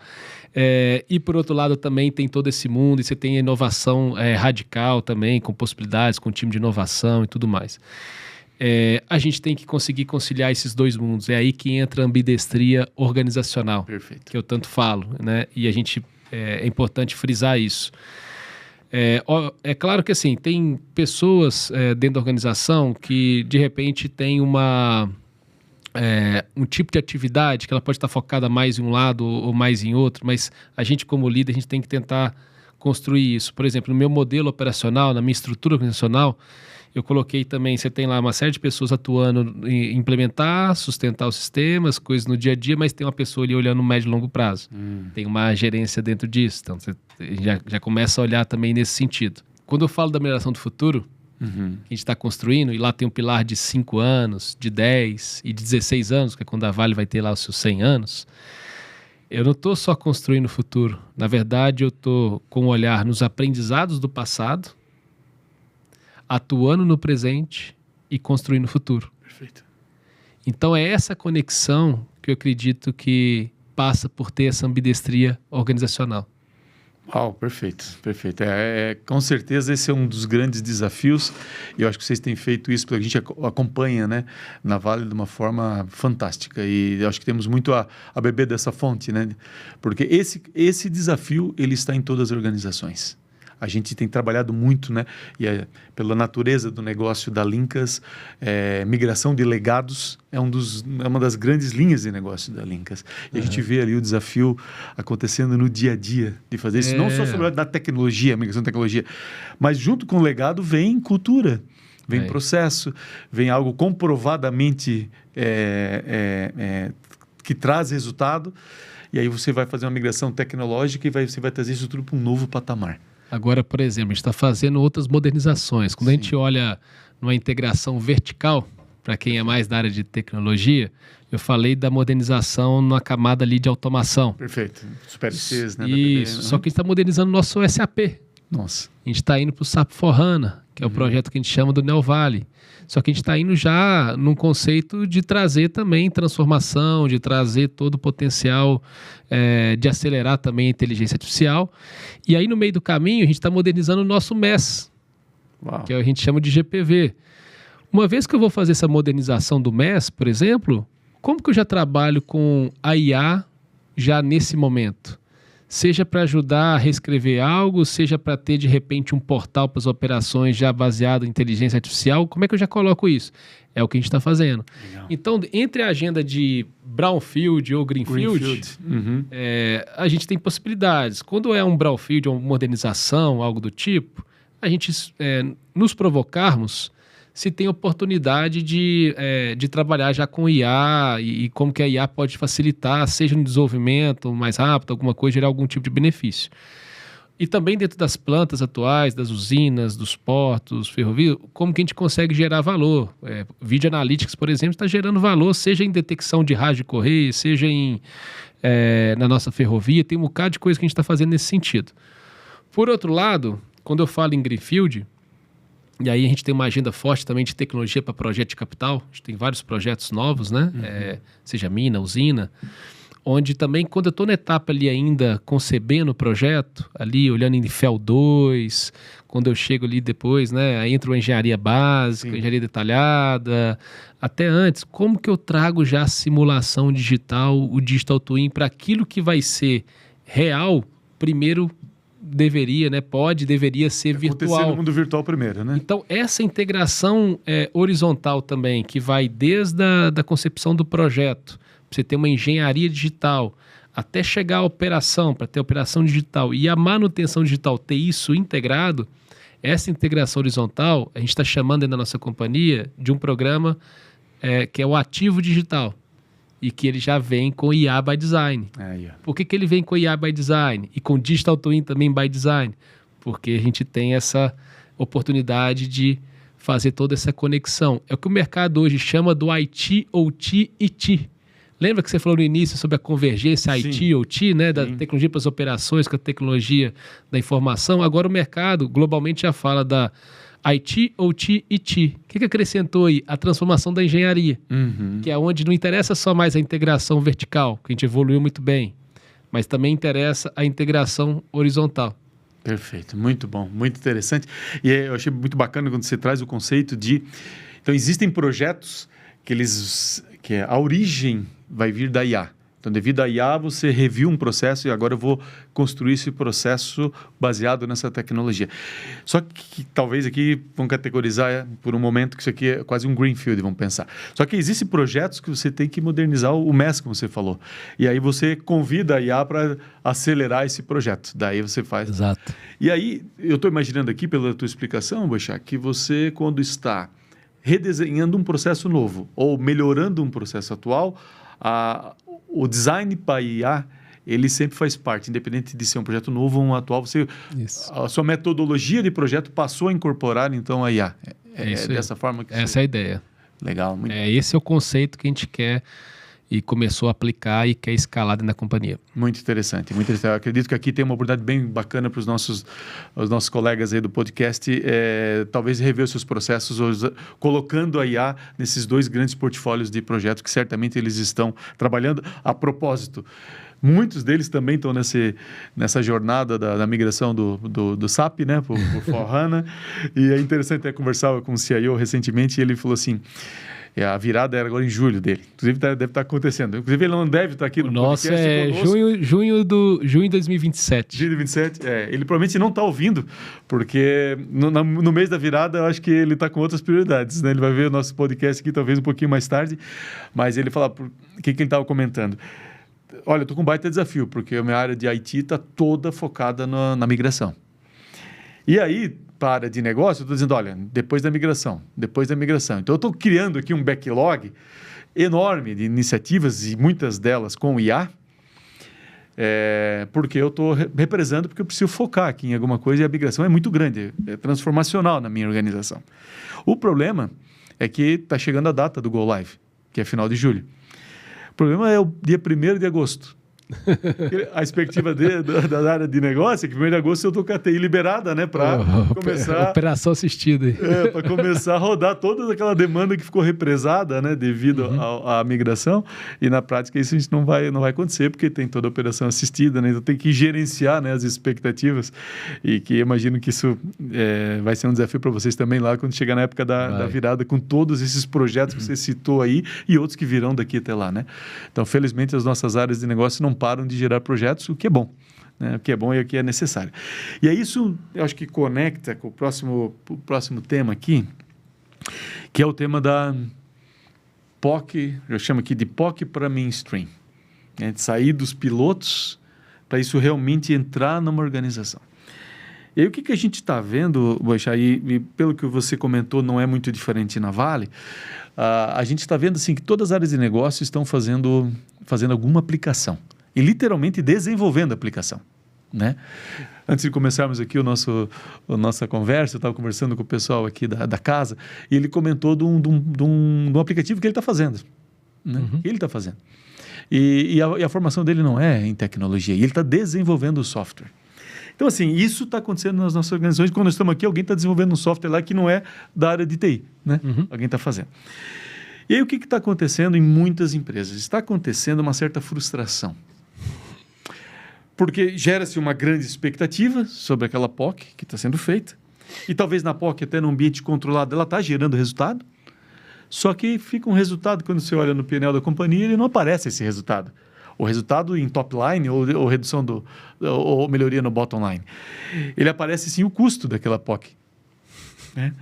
E por outro lado também tem todo esse mundo, e você tem a inovação radical também, com possibilidades, com time de inovação e tudo mais. A gente tem que conseguir conciliar esses dois mundos. É aí que entra a ambidestria organizacional. Perfeito. Que eu tanto falo, né? E a gente é importante frisar isso. É claro que assim, tem pessoas dentro da organização que de repente tem um tipo de atividade que ela pode estar focada mais em um lado ou mais em outro, mas a gente como líder, a gente tem que tentar construir isso. Por exemplo, no meu modelo operacional, na minha estrutura organizacional, eu coloquei também, você tem lá uma série de pessoas atuando em implementar, sustentar os sistemas, coisas no dia a dia, mas tem uma pessoa ali olhando no médio e longo prazo. Tem uma gerência dentro disso, então você já começa a olhar também nesse sentido. Quando eu falo da mineração do futuro, que a gente está construindo, e lá tem um pilar de 5 anos, de 10 e de 16 anos, que é quando a Vale vai ter lá os seus 100 anos, eu não estou só construindo o futuro. Na verdade, eu estou com um olhar nos aprendizados do passado, atuando no presente e construindo o futuro. Perfeito. Então é essa conexão que eu acredito que passa por ter essa ambidestria organizacional. Uau, perfeito, perfeito. Com certeza esse é um dos grandes desafios, e eu acho que vocês têm feito isso, porque a gente acompanha, né, na Vale de uma forma fantástica, e eu acho que temos muito a beber dessa fonte, né, porque esse desafio ele está em todas as organizações. A gente tem trabalhado muito, né, pela natureza do negócio da Lincas, migração de legados é uma das grandes linhas de negócio da Lincas. E a gente vê ali o desafio acontecendo no dia a dia de fazer isso, não só sobre a tecnologia, a migração de tecnologia, mas junto com o legado vem cultura, vem processo, vem algo comprovadamente que traz resultado, e aí você vai fazer uma migração tecnológica e você vai trazer isso tudo para um novo patamar. Agora, por exemplo, a gente está fazendo outras modernizações. Quando a gente olha numa integração vertical, para quem é mais da área de tecnologia, eu falei da modernização na camada ali de automação. Perfeito. Os PLCs, né? Isso. Só que a gente está modernizando o nosso SAP. Nossa. A gente está indo para o SAP S/4HANA, que é o projeto que a gente chama do Neo Valley. Só que a gente está indo já num conceito de trazer também transformação, de trazer todo o potencial de acelerar também a inteligência artificial. E aí, no meio do caminho, a gente está modernizando o nosso MES, que a gente chama de GPV. Uma vez que eu vou fazer essa modernização do MES, por exemplo, como que eu já trabalho com a IA já nesse momento? Seja para ajudar a reescrever algo, seja para ter, de repente, um portal para as operações já baseado em inteligência artificial. Como é que eu já coloco isso? É o que a gente está fazendo. Legal. Então, entre a agenda de Brownfield ou Greenfield, a gente tem possibilidades. Quando é um Brownfield ou uma modernização, algo do tipo, a gente nos provocarmos se tem oportunidade de trabalhar já com IA e como que a IA pode facilitar, seja no desenvolvimento mais rápido, alguma coisa, gerar algum tipo de benefício. E também dentro das plantas atuais, das usinas, dos portos, ferrovias, como que a gente consegue gerar valor. Video Analytics, por exemplo, está gerando valor, seja em detecção de rádio de correio, seja na nossa ferrovia, tem um bocado de coisa que a gente está fazendo nesse sentido. Por outro lado, quando eu falo em Greenfield, e aí a gente tem uma agenda forte também de tecnologia para projeto de capital. A gente tem vários projetos novos, né? Seja mina, usina, onde também, quando eu estou na etapa ali ainda concebendo o projeto, ali olhando em FEL 2, quando eu chego ali depois, né? Aí entra a engenharia básica, engenharia detalhada, até antes, como que eu trago já a simulação digital, o Digital Twin, para aquilo que vai ser real, primeiro deveria ser virtual. Acontecer no mundo virtual primeiro, né? Então, essa integração horizontal também, que vai desde a concepção do projeto, para você ter uma engenharia digital, até chegar à operação, para ter operação digital e a manutenção digital, ter isso integrado, essa integração horizontal, a gente está chamando na nossa companhia de um programa que é o Ativo Digital. E que ele já vem com IA by Design. Por que ele vem com IA by Design? E com Digital Twin também by Design? porque a gente tem essa oportunidade de fazer toda essa conexão. É o que o mercado hoje chama do IT, OT e T. Lembra que você falou no início sobre a convergência IT, OT, né? Da tecnologia para as operações com a tecnologia da informação? Agora o mercado globalmente já fala da IT, OT e T. O que acrescentou aí? A transformação da engenharia, que é onde não interessa só mais a integração vertical, que a gente evoluiu muito bem, mas também interessa a integração horizontal. Perfeito, muito bom, muito interessante. E eu achei muito bacana quando você traz o conceito de... Então, existem projetos que a origem vai vir da IA. Então, devido à IA, você reviu um processo e agora eu vou construir esse processo baseado nessa tecnologia. Só que talvez aqui vão categorizar por um momento que isso aqui é quase um greenfield, vamos pensar. Só que existem projetos que você tem que modernizar o MES, como você falou. E aí você convida a IA para acelerar esse projeto. Daí você faz. Exato. E aí, eu estou imaginando aqui, pela tua explicação, Boixá, que você, quando está redesenhando um processo novo ou melhorando um processo atual, o design para IA, ele sempre faz parte, independente de ser um projeto novo ou um atual, a sua metodologia de projeto passou a incorporar, então, a IA. É dessa forma que essa é a ideia. Legal. Muito... Esse é o conceito que a gente quer e começou a aplicar e quer escalar dentro da companhia. Muito interessante, muito interessante. Eu acredito que aqui tem uma oportunidade bem bacana para os nossos colegas aí do podcast, talvez rever os seus processos, colocando a IA nesses dois grandes portfólios de projetos que certamente eles estão trabalhando a propósito. Muitos deles também estão nessa jornada da migração do SAP, né, para o S/4HANA. E é interessante, até conversava com o CIO recentemente e ele falou assim... A virada era agora em julho dele. Inclusive, deve estar acontecendo. Inclusive, ele não deve estar aqui no podcast. Nossa, é junho de 2027. Junho de 2027. Ele provavelmente não está ouvindo, porque no mês da virada, eu acho que ele está com outras prioridades, né? Ele vai ver o nosso podcast aqui talvez um pouquinho mais tarde, mas ele fala o que ele estava comentando. Olha, eu estou com um baita desafio, porque a minha área de IT está toda focada na migração. E aí... para a área de negócio, eu estou dizendo, olha, depois da migração. Então, eu estou criando aqui um backlog enorme de iniciativas e muitas delas com IA, porque eu estou represando, porque eu preciso focar aqui em alguma coisa e a migração é muito grande, é transformacional na minha organização. O problema é que está chegando a data do Go Live, que é final de julho. O problema é o dia 1º de agosto. A expectativa da área de negócio é que 1º de agosto eu estou com a TI liberada, né, para começar... Operação assistida. Para começar a rodar toda aquela demanda que ficou represada, né, devido à migração, e na prática isso a gente não vai acontecer, porque tem toda a operação assistida, né, então tem que gerenciar, né, as expectativas, e que imagino que isso vai ser um desafio para vocês também lá, quando chegar na época da virada, com todos esses projetos que você citou aí, e outros que virão daqui até lá, né. Então, felizmente, as nossas áreas de negócio não param de gerar projetos, o que é bom, né? O que é bom e o que é necessário. E aí isso, eu acho que conecta com o próximo tema aqui, que é o tema da POC, eu chamo aqui de POC para mainstream, né? De sair dos pilotos para isso realmente entrar numa organização. E aí o que a gente está vendo, Boixá, e pelo que você comentou, não é muito diferente na Vale, a gente está vendo assim, que todas as áreas de negócio estão fazendo alguma aplicação. E literalmente desenvolvendo a aplicação, né? Antes de começarmos aqui a nossa conversa, eu estava conversando com o pessoal aqui da casa, e ele comentou de um aplicativo que ele está fazendo, né? Ele está fazendo. E a formação dele não é em tecnologia, e ele está desenvolvendo o software. Então, assim, isso está acontecendo nas nossas organizações. Quando nós estamos aqui, alguém está desenvolvendo um software lá que não é da área de TI, né? Alguém está fazendo. E aí, o que está acontecendo em muitas empresas? Está acontecendo uma certa frustração. Porque gera-se uma grande expectativa sobre aquela POC que está sendo feita. E talvez na POC, até no ambiente controlado, ela está gerando resultado. Só que fica um resultado, quando você olha no painel da companhia, ele não aparece esse resultado. O resultado em top line ou redução ou melhoria no bottom line. Ele aparece sim o custo daquela POC. Né?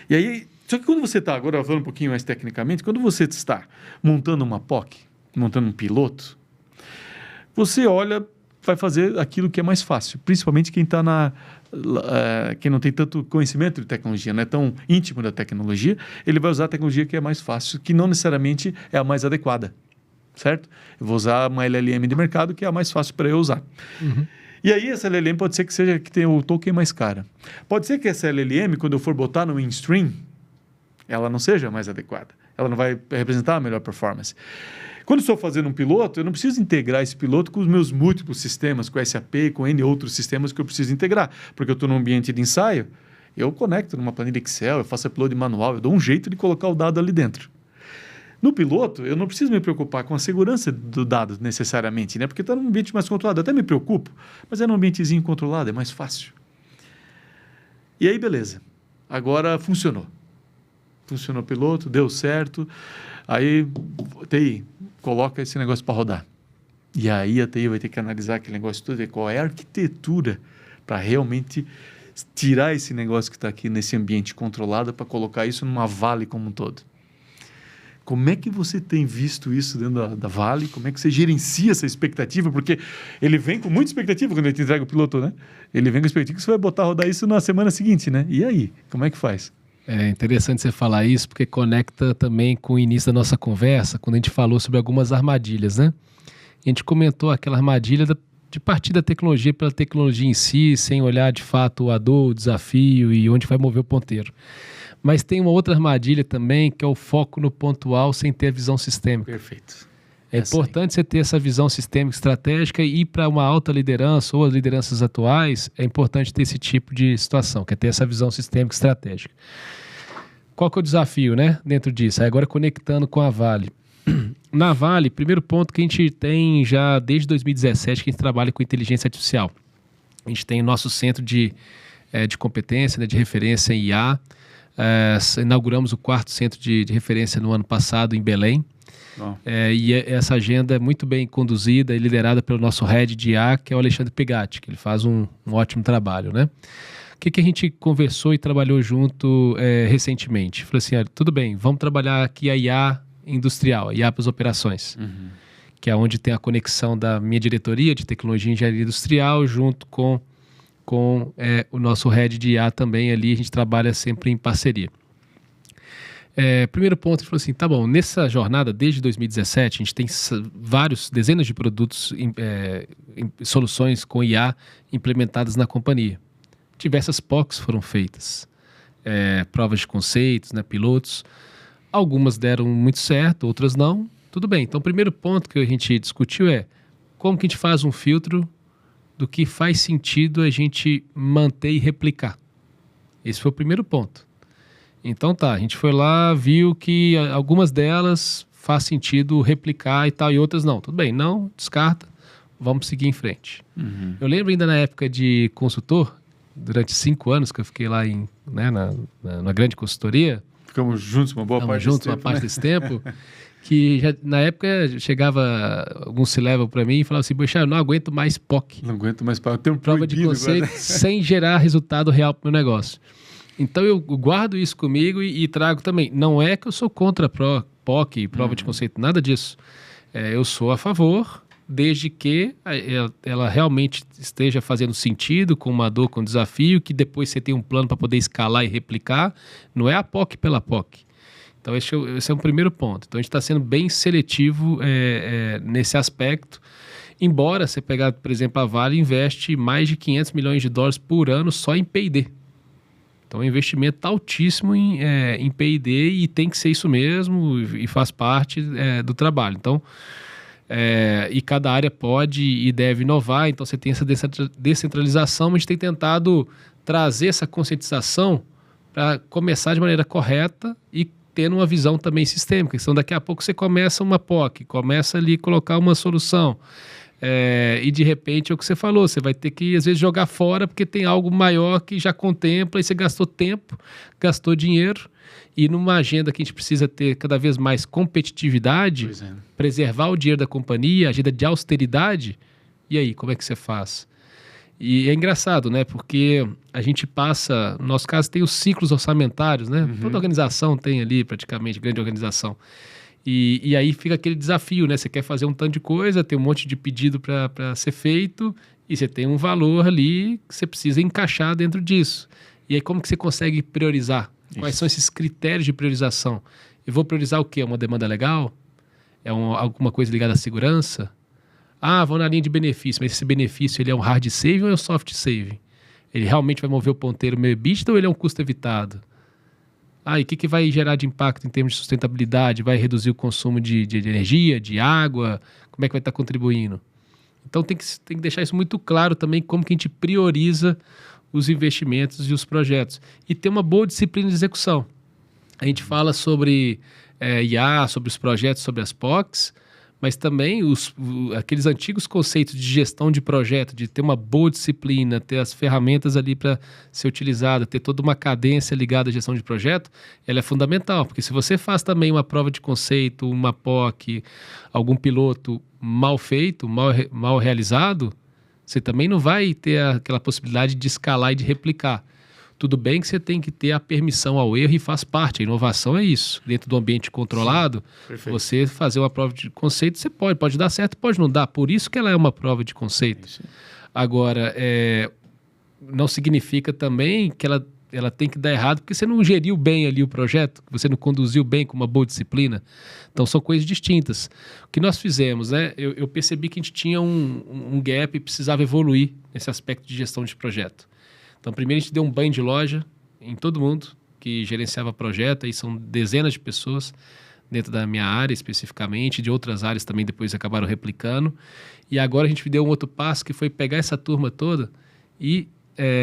E aí, só que quando você está, agora falando um pouquinho mais tecnicamente, quando você está montando uma POC, montando um piloto, você olha, vai fazer aquilo que é mais fácil, principalmente quem está quem não tem tanto conhecimento de tecnologia, não é tão íntimo da tecnologia, ele vai usar a tecnologia que é mais fácil, que não necessariamente é a mais adequada, certo? Eu vou usar uma LLM de mercado que é a mais fácil para eu usar. E aí essa LLM pode ser que seja que tenha o token mais cara. Pode ser que essa LLM, quando eu for botar no mainstream, ela não seja mais adequada. Ela não vai representar a melhor performance. Quando estou fazendo um piloto, eu não preciso integrar esse piloto com os meus múltiplos sistemas, com SAP, com N outros sistemas que eu preciso integrar. Porque eu estou num ambiente de ensaio, eu conecto numa planilha Excel, eu faço upload manual, eu dou um jeito de colocar o dado ali dentro. No piloto, eu não preciso me preocupar com a segurança do dado necessariamente, né? Porque está num ambiente mais controlado. Eu até me preocupo, mas é num ambientezinho controlado, é mais fácil. E aí, beleza. Agora funcionou. Funcionou o piloto, deu certo. Aí, TI, coloca esse negócio para rodar. E aí a TI vai ter que analisar aquele negócio todo, ver qual é a arquitetura para realmente tirar esse negócio que está aqui nesse ambiente controlado para colocar isso numa Vale como um todo. Como é que você tem visto isso dentro da Vale? Como é que você gerencia essa expectativa? Porque ele vem com muita expectativa quando ele te entrega o piloto, né? Ele vem com a expectativa que você vai botar a rodar isso na semana seguinte, né? E aí? Como é que faz? É interessante você falar isso, porque conecta também com o início da nossa conversa, quando a gente falou sobre algumas armadilhas, né? A gente comentou aquela armadilha de partir da tecnologia pela tecnologia em si, sem olhar de fato a dor, o desafio e onde vai mover o ponteiro. Mas tem uma outra armadilha também, que é o foco no pontual sem ter a visão sistêmica. Perfeito. É importante você ter essa visão sistêmica estratégica e ir para uma alta liderança ou as lideranças atuais, é importante ter esse tipo de situação, que é ter essa visão sistêmica estratégica. Qual que é o desafio, né, dentro disso? Aí agora conectando com a Vale. Na Vale, primeiro ponto que a gente tem já desde 2017, que a gente trabalha com inteligência artificial. A gente tem o nosso centro de competência, né, de referência em IA. Inauguramos o 4º centro de referência no ano passado em Belém. E essa agenda é muito bem conduzida e liderada pelo nosso head de IA, que é o Alexandre Pegatti, que ele faz um ótimo trabalho, né? O que a gente conversou e trabalhou junto recentemente? Falei assim, tudo bem, vamos trabalhar aqui a IA industrial, a IA para as operações, que é onde tem a conexão da minha diretoria de tecnologia e engenharia industrial junto com o nosso head de IA também ali, a gente trabalha sempre em parceria. Primeiro ponto, ele falou assim, tá bom, nessa jornada, desde 2017, a gente tem dezenas de produtos, soluções com IA implementadas na companhia. Diversas POCs foram feitas, provas de conceitos, né, pilotos. Algumas deram muito certo, outras não. Tudo bem, então o primeiro ponto que a gente discutiu é como que a gente faz um filtro do que faz sentido a gente manter e replicar. Esse foi o primeiro ponto. Então tá, a gente foi lá, viu que algumas delas faz sentido replicar e tal, e outras não. Tudo bem, não, descarta, vamos seguir em frente. Eu lembro ainda na época de consultor, durante 5 anos que eu fiquei lá na grande consultoria. Ficamos juntos uma boa parte desse tempo. Que já, na época chegava algum C-level para mim e falava assim, poxa, eu não aguento mais POC. Não aguento mais POC. Tem prova de conceito agora, sem gerar resultado real para o meu negócio. Então eu guardo isso comigo e trago também. Não é que eu sou contra POC e prova de conceito, nada disso. Eu sou a favor, desde que ela realmente esteja fazendo sentido, com uma dor, com um desafio, que depois você tem um plano para poder escalar e replicar. Não é a POC pela POC. Então, esse é um primeiro ponto. Então, a gente está sendo bem seletivo nesse aspecto. Embora você pegar, por exemplo, a Vale investe mais de $500 milhões por ano só em P&D. Então, o investimento está altíssimo em P&D e tem que ser isso mesmo e faz parte do trabalho. Então, e cada área pode e deve inovar. Então, você tem essa descentralização, mas a gente tem tentado trazer essa conscientização para começar de maneira correta e tendo uma visão também sistêmica. Então, daqui a pouco você começa uma POC, começa ali a colocar uma solução. E de repente é o que você falou, você vai ter que às vezes jogar fora porque tem algo maior que já contempla e você gastou tempo, gastou dinheiro e numa agenda que a gente precisa ter cada vez mais competitividade, preservar o dinheiro da companhia, agenda de austeridade, e aí, como é que você faz? E é engraçado, né? Porque a gente passa, no nosso caso tem os ciclos orçamentários, né? Toda organização tem ali praticamente, grande organização. E aí fica aquele desafio, né? Você quer fazer um tanto de coisa, tem um monte de pedido para ser feito e você tem um valor ali que você precisa encaixar dentro disso. E aí como que você consegue priorizar? Quais são esses critérios de priorização? Eu vou priorizar o quê? Uma demanda legal? Alguma coisa ligada à segurança? Vou na linha de benefício, mas esse benefício ele é um hard save ou é um soft save? Ele realmente vai mover o ponteiro meu EBITDA ou ele é um custo evitado? E o que vai gerar de impacto em termos de sustentabilidade? Vai reduzir o consumo de energia, de água? Como é que vai estar contribuindo? Então tem que deixar isso muito claro também, como que a gente prioriza os investimentos e os projetos. E ter uma boa disciplina de execução. A gente fala sobre IA, sobre os projetos, sobre as POCs, mas também aqueles antigos conceitos de gestão de projeto, de ter uma boa disciplina, ter as ferramentas ali para ser utilizada, ter toda uma cadência ligada à gestão de projeto, ela é fundamental, porque se você faz também uma prova de conceito, uma POC, algum piloto mal feito, mal realizado, você também não vai ter aquela possibilidade de escalar e de replicar. Tudo bem que você tem que ter a permissão ao erro e faz parte. A inovação é isso. Dentro do ambiente controlado, você fazer uma prova de conceito, você pode dar certo, pode não dar. Por isso que ela é uma prova de conceito. Agora, não significa também que ela tem que dar errado porque você não geriu bem ali o projeto, que você não conduziu bem com uma boa disciplina. Então, são coisas distintas. O que nós fizemos, né? Eu percebi que a gente tinha um gap e precisava evoluir nesse aspecto de gestão de projeto. Então, primeiro a gente deu um banho de loja em todo mundo que gerenciava projeto, aí são dezenas de pessoas dentro da minha área especificamente, de outras áreas também depois acabaram replicando. E agora a gente deu um outro passo que foi pegar essa turma toda e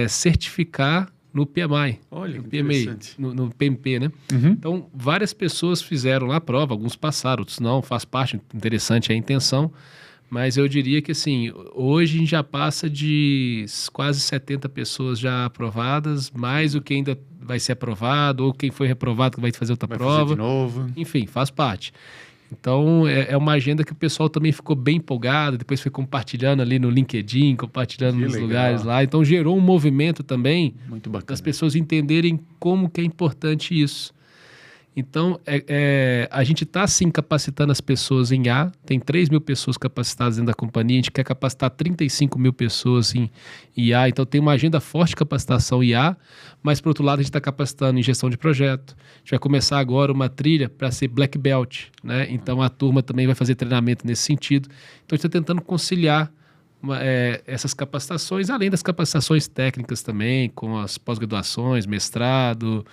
certificar no PMI. Olha, no PMI, no PMP, né? Uhum. Então, várias pessoas fizeram lá a prova, alguns passaram, outros não, faz parte, interessante a intenção. Mas eu diria que, assim, hoje a gente já passa de quase 70 pessoas já aprovadas, mais o que ainda vai ser aprovado, ou quem foi reprovado que vai fazer outra prova. Fazer de novo. Enfim, faz parte. Então, é uma agenda que o pessoal também ficou bem empolgado, depois foi compartilhando ali no LinkedIn, compartilhando nos lugares lá. Então, gerou um movimento também muito bacana das pessoas entenderem como que é importante isso. Então, a gente está, sim, capacitando as pessoas em IA. Tem 3 mil pessoas capacitadas dentro da companhia. A gente quer capacitar 35 mil pessoas em IA. Então, tem uma agenda forte de capacitação em IA. Mas, por outro lado, a gente está capacitando em gestão de projeto. A gente vai começar agora uma trilha para ser Black Belt, né? Então, a turma também vai fazer treinamento nesse sentido. Então, a gente está tentando conciliar essas capacitações, além das capacitações técnicas também, com as pós-graduações, mestrado,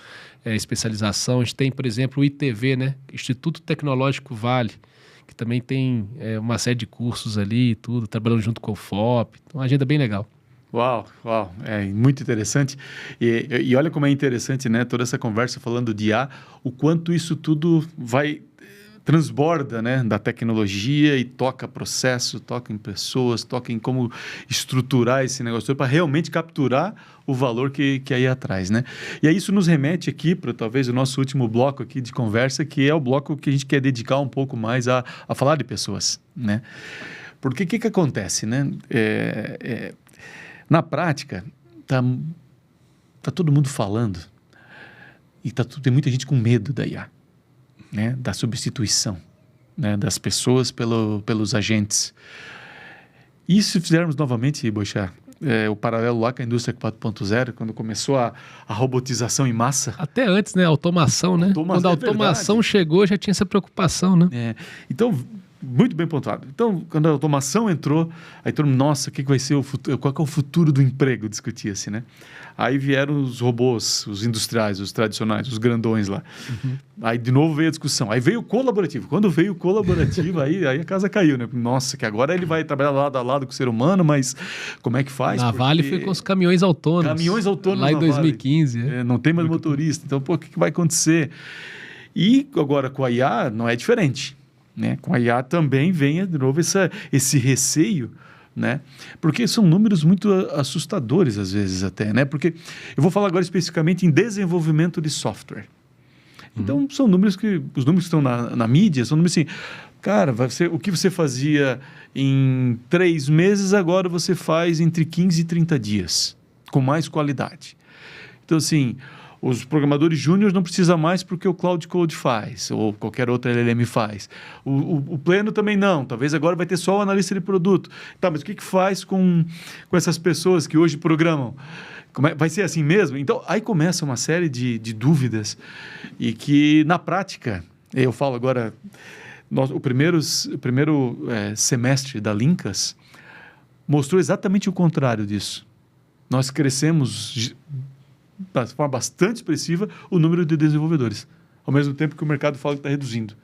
especialização. A gente tem, por exemplo, o ITV, né? Instituto Tecnológico Vale, que também tem uma série de cursos ali e tudo, trabalhando junto com o FOP. Então, uma agenda bem legal. Uau, é muito interessante. E olha como é interessante, né? Toda essa conversa falando de IA, o quanto isso tudo transborda, né, da tecnologia e toca processo, toca em pessoas, toca em como estruturar esse negócio para realmente capturar o valor que aí atrás, né? E aí isso nos remete aqui para talvez o nosso último bloco aqui de conversa, que é o bloco que a gente quer dedicar um pouco mais a falar de pessoas, né? Porque o que acontece, né? Na prática, tá todo mundo falando e tem muita gente com medo da IA. Né, da substituição, né, das pessoas pelos agentes. E se fizermos novamente, Boixá, o paralelo lá com a indústria 4.0, quando começou a robotização em massa. Até antes, né? A automação, né? Quando a automação chegou, já tinha essa preocupação, né? Então, muito bem pontuado. Então, quando a automação entrou, aí todo mundo, nossa, o que vai ser o futuro? Qual que é o futuro do emprego? Discutia-se, né? Aí vieram os robôs, os industriais, os tradicionais, os grandões lá. Uhum. Aí de novo veio a discussão. Aí veio o colaborativo. Quando veio o colaborativo, aí a casa caiu, né? Nossa, que agora ele vai trabalhar lado a lado com o ser humano, mas como é que faz? Na Vale foi com os caminhões autônomos. Caminhões autônomos lá em 2015. Vale. Não tem mais motorista. Então, o que vai acontecer? E agora com a IA não é diferente. Né? Com a IA também vem de novo esse receio, né? Porque são números muito assustadores às vezes até, né? Porque eu vou falar agora especificamente em desenvolvimento de software. Então são números os números que estão na mídia são números assim, cara, o que você fazia em 3 meses agora você faz entre 15 e 30 dias com mais qualidade. Então assim, os programadores júniores não precisam mais porque o Cloud Code faz, ou qualquer outra LLM faz. O pleno também não. Talvez agora vai ter só o analista de produto. Tá, mas o que faz com essas pessoas que hoje programam? Vai ser assim mesmo? Então, aí começa uma série de dúvidas e que, na prática, eu falo agora o primeiro semestre da Lincas mostrou exatamente o contrário disso. Nós crescemos de forma bastante expressiva o número de desenvolvedores, ao mesmo tempo que o mercado fala que está reduzindo.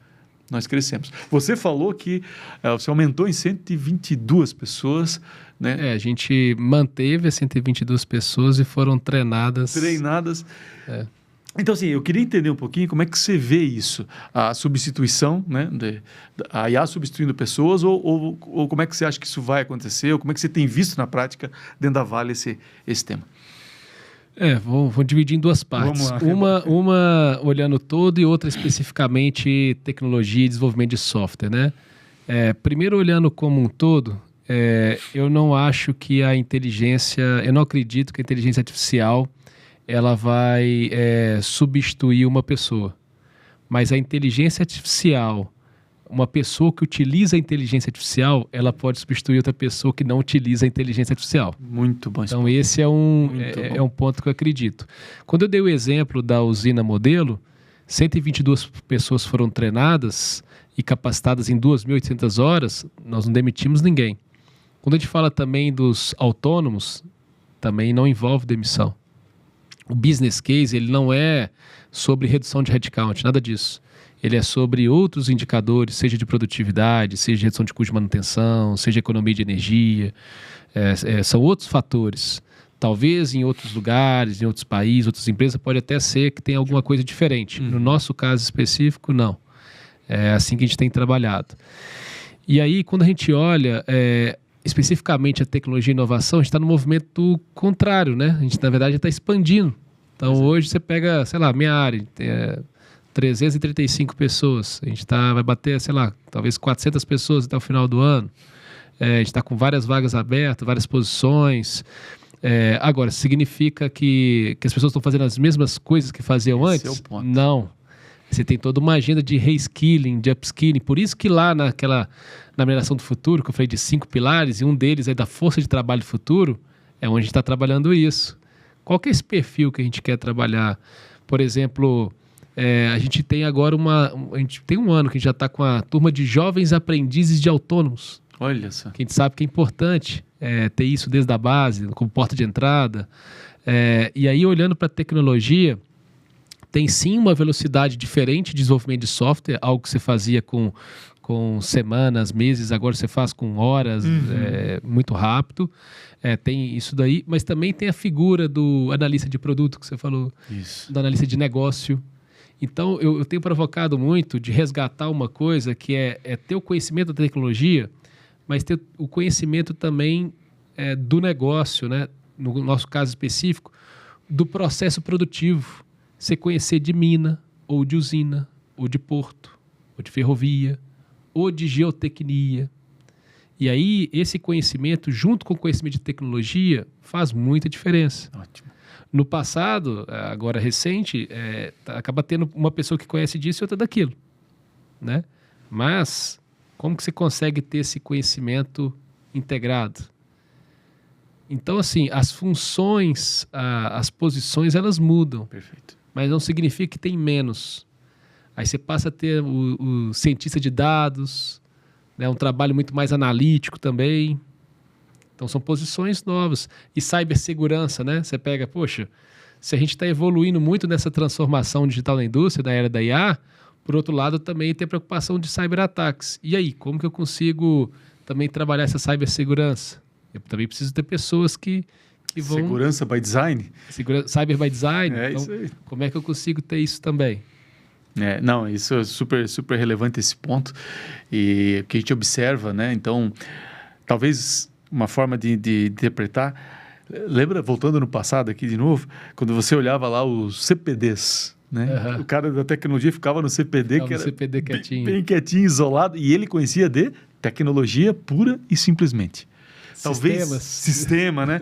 Nós crescemos. Você falou que você aumentou em 122 pessoas, né? A gente manteve as 122 pessoas e foram treinadas. Então, assim, eu queria entender um pouquinho como é que você vê isso, a substituição, né, a IA substituindo pessoas, ou como é que você acha que isso vai acontecer, ou como é que você tem visto na prática dentro da Vale esse tema? Vou dividir em duas partes. Uma olhando todo e outra especificamente tecnologia e desenvolvimento de software, né? Primeiro olhando como um todo, eu não acho que eu não acredito que a inteligência artificial ela vai substituir uma pessoa. Mas a inteligência artificial, uma pessoa que utiliza a inteligência artificial, ela pode substituir outra pessoa que não utiliza a inteligência artificial. Muito bom. Então, esse é um ponto que eu acredito. Quando eu dei o exemplo da usina modelo, 122 pessoas foram treinadas e capacitadas em 2.800 horas, nós não demitimos ninguém. Quando a gente fala também dos autônomos, também não envolve demissão. O business case, ele não é sobre redução de headcount, nada disso. Ele é sobre outros indicadores, seja de produtividade, seja de redução de custo de manutenção, seja economia de energia. São outros fatores. Talvez em outros lugares, em outros países, outras empresas, pode até ser que tenha alguma coisa diferente. No nosso caso específico, não. É assim que a gente tem trabalhado. E aí, quando a gente olha especificamente a tecnologia e inovação, a gente está no movimento contrário, né? A gente, na verdade, está expandindo. Então, hoje você pega, sei lá, minha área, 335 pessoas. A gente vai bater, sei lá, talvez 400 pessoas até o final do ano. A gente está com várias vagas abertas, várias posições. Agora, significa que as pessoas estão fazendo as mesmas coisas que faziam antes? Esse é o ponto. Não. Você tem toda uma agenda de reskilling, de upskilling. Por isso que lá na mineração do futuro, que eu falei de 5 pilares, e um deles é da força de trabalho do futuro, é onde a gente está trabalhando isso. Qual que é esse perfil que a gente quer trabalhar? Por exemplo, a gente tem agora a gente tem um ano que a gente já está com a turma de jovens aprendizes de autônomos. Olha só. Que a gente sabe que é importante ter isso desde a base, como porta de entrada. E aí, olhando para a tecnologia, tem sim uma velocidade diferente de desenvolvimento de software, algo que você fazia com semanas, meses, agora você faz com horas, muito rápido. Tem isso daí, mas também tem a figura do analista de produto que você falou, do analista de negócio. Então, eu tenho provocado muito de resgatar uma coisa que é ter o conhecimento da tecnologia, mas ter o conhecimento também do negócio, né? No nosso caso específico, do processo produtivo. Você conhecer de mina, ou de usina, ou de porto, ou de ferrovia, ou de geotecnia. E aí, esse conhecimento, junto com o conhecimento de tecnologia, faz muita diferença. Ótimo. No passado, agora recente, acaba tendo uma pessoa que conhece disso e outra daquilo, né? Mas, como que você consegue ter esse conhecimento integrado? Então, assim, as funções, as posições, elas mudam. Perfeito. Mas não significa que tem menos. Aí você passa a ter o cientista de dados, né, um trabalho muito mais analítico também. Então, são posições novas. E cibersegurança, né? Você pega, poxa, se a gente está evoluindo muito nessa transformação digital na indústria, da era da IA, por outro lado, também tem a preocupação de cyberataques. E aí, como que eu consigo também trabalhar essa cibersegurança? Eu também preciso ter pessoas que vão... Segurança by design? Cyber by design. Então, isso aí. como é que eu consigo ter isso também? Não, isso é super, super relevante esse ponto. E o que a gente observa, né? Então, talvez uma forma de interpretar... Lembra, voltando no passado aqui de novo, quando você olhava lá os CPDs, né? O cara da tecnologia ficava no CPD, que era CPD quietinho. Bem quietinho, isolado, e ele conhecia de tecnologia pura e simplesmente. Talvez sistema, né?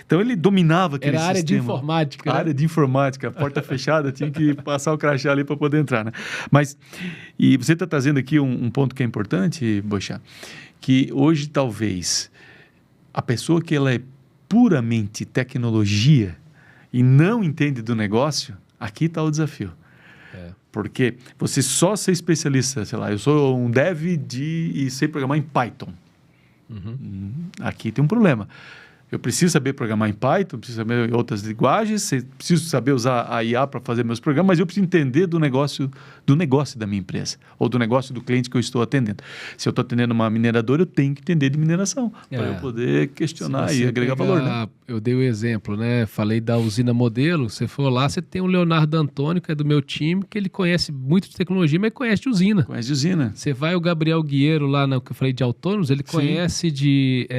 Então ele dominava aquele sistema. Era área de informática. A área de informática, a porta fechada, tinha que passar o crachá ali para poder entrar, né? Mas, e você está trazendo aqui um ponto que é importante, Boixá, que hoje talvez a pessoa que ela é puramente tecnologia e não entende do negócio, aqui está o desafio. Porque você só ser especialista, sei lá, eu sou um dev e sei programar em Python. Aqui tem um problema. Eu preciso saber programar em Python, preciso saber outras linguagens, preciso saber usar a IA para fazer meus programas, mas eu preciso entender do negócio da minha empresa, ou do negócio do cliente que eu estou atendendo. Se eu estou atendendo uma mineradora, eu tenho que entender de mineração, para eu poder questionar e agregar valor. Né? Eu dei o exemplo, né? Falei da usina modelo, você for lá, você tem o Leonardo Antônio, que é do meu time, que ele conhece muito de tecnologia, mas conhece de usina. Conhece de usina. Você vai o Gabriel Guiero lá, no que eu falei de autônomos, ele conhece de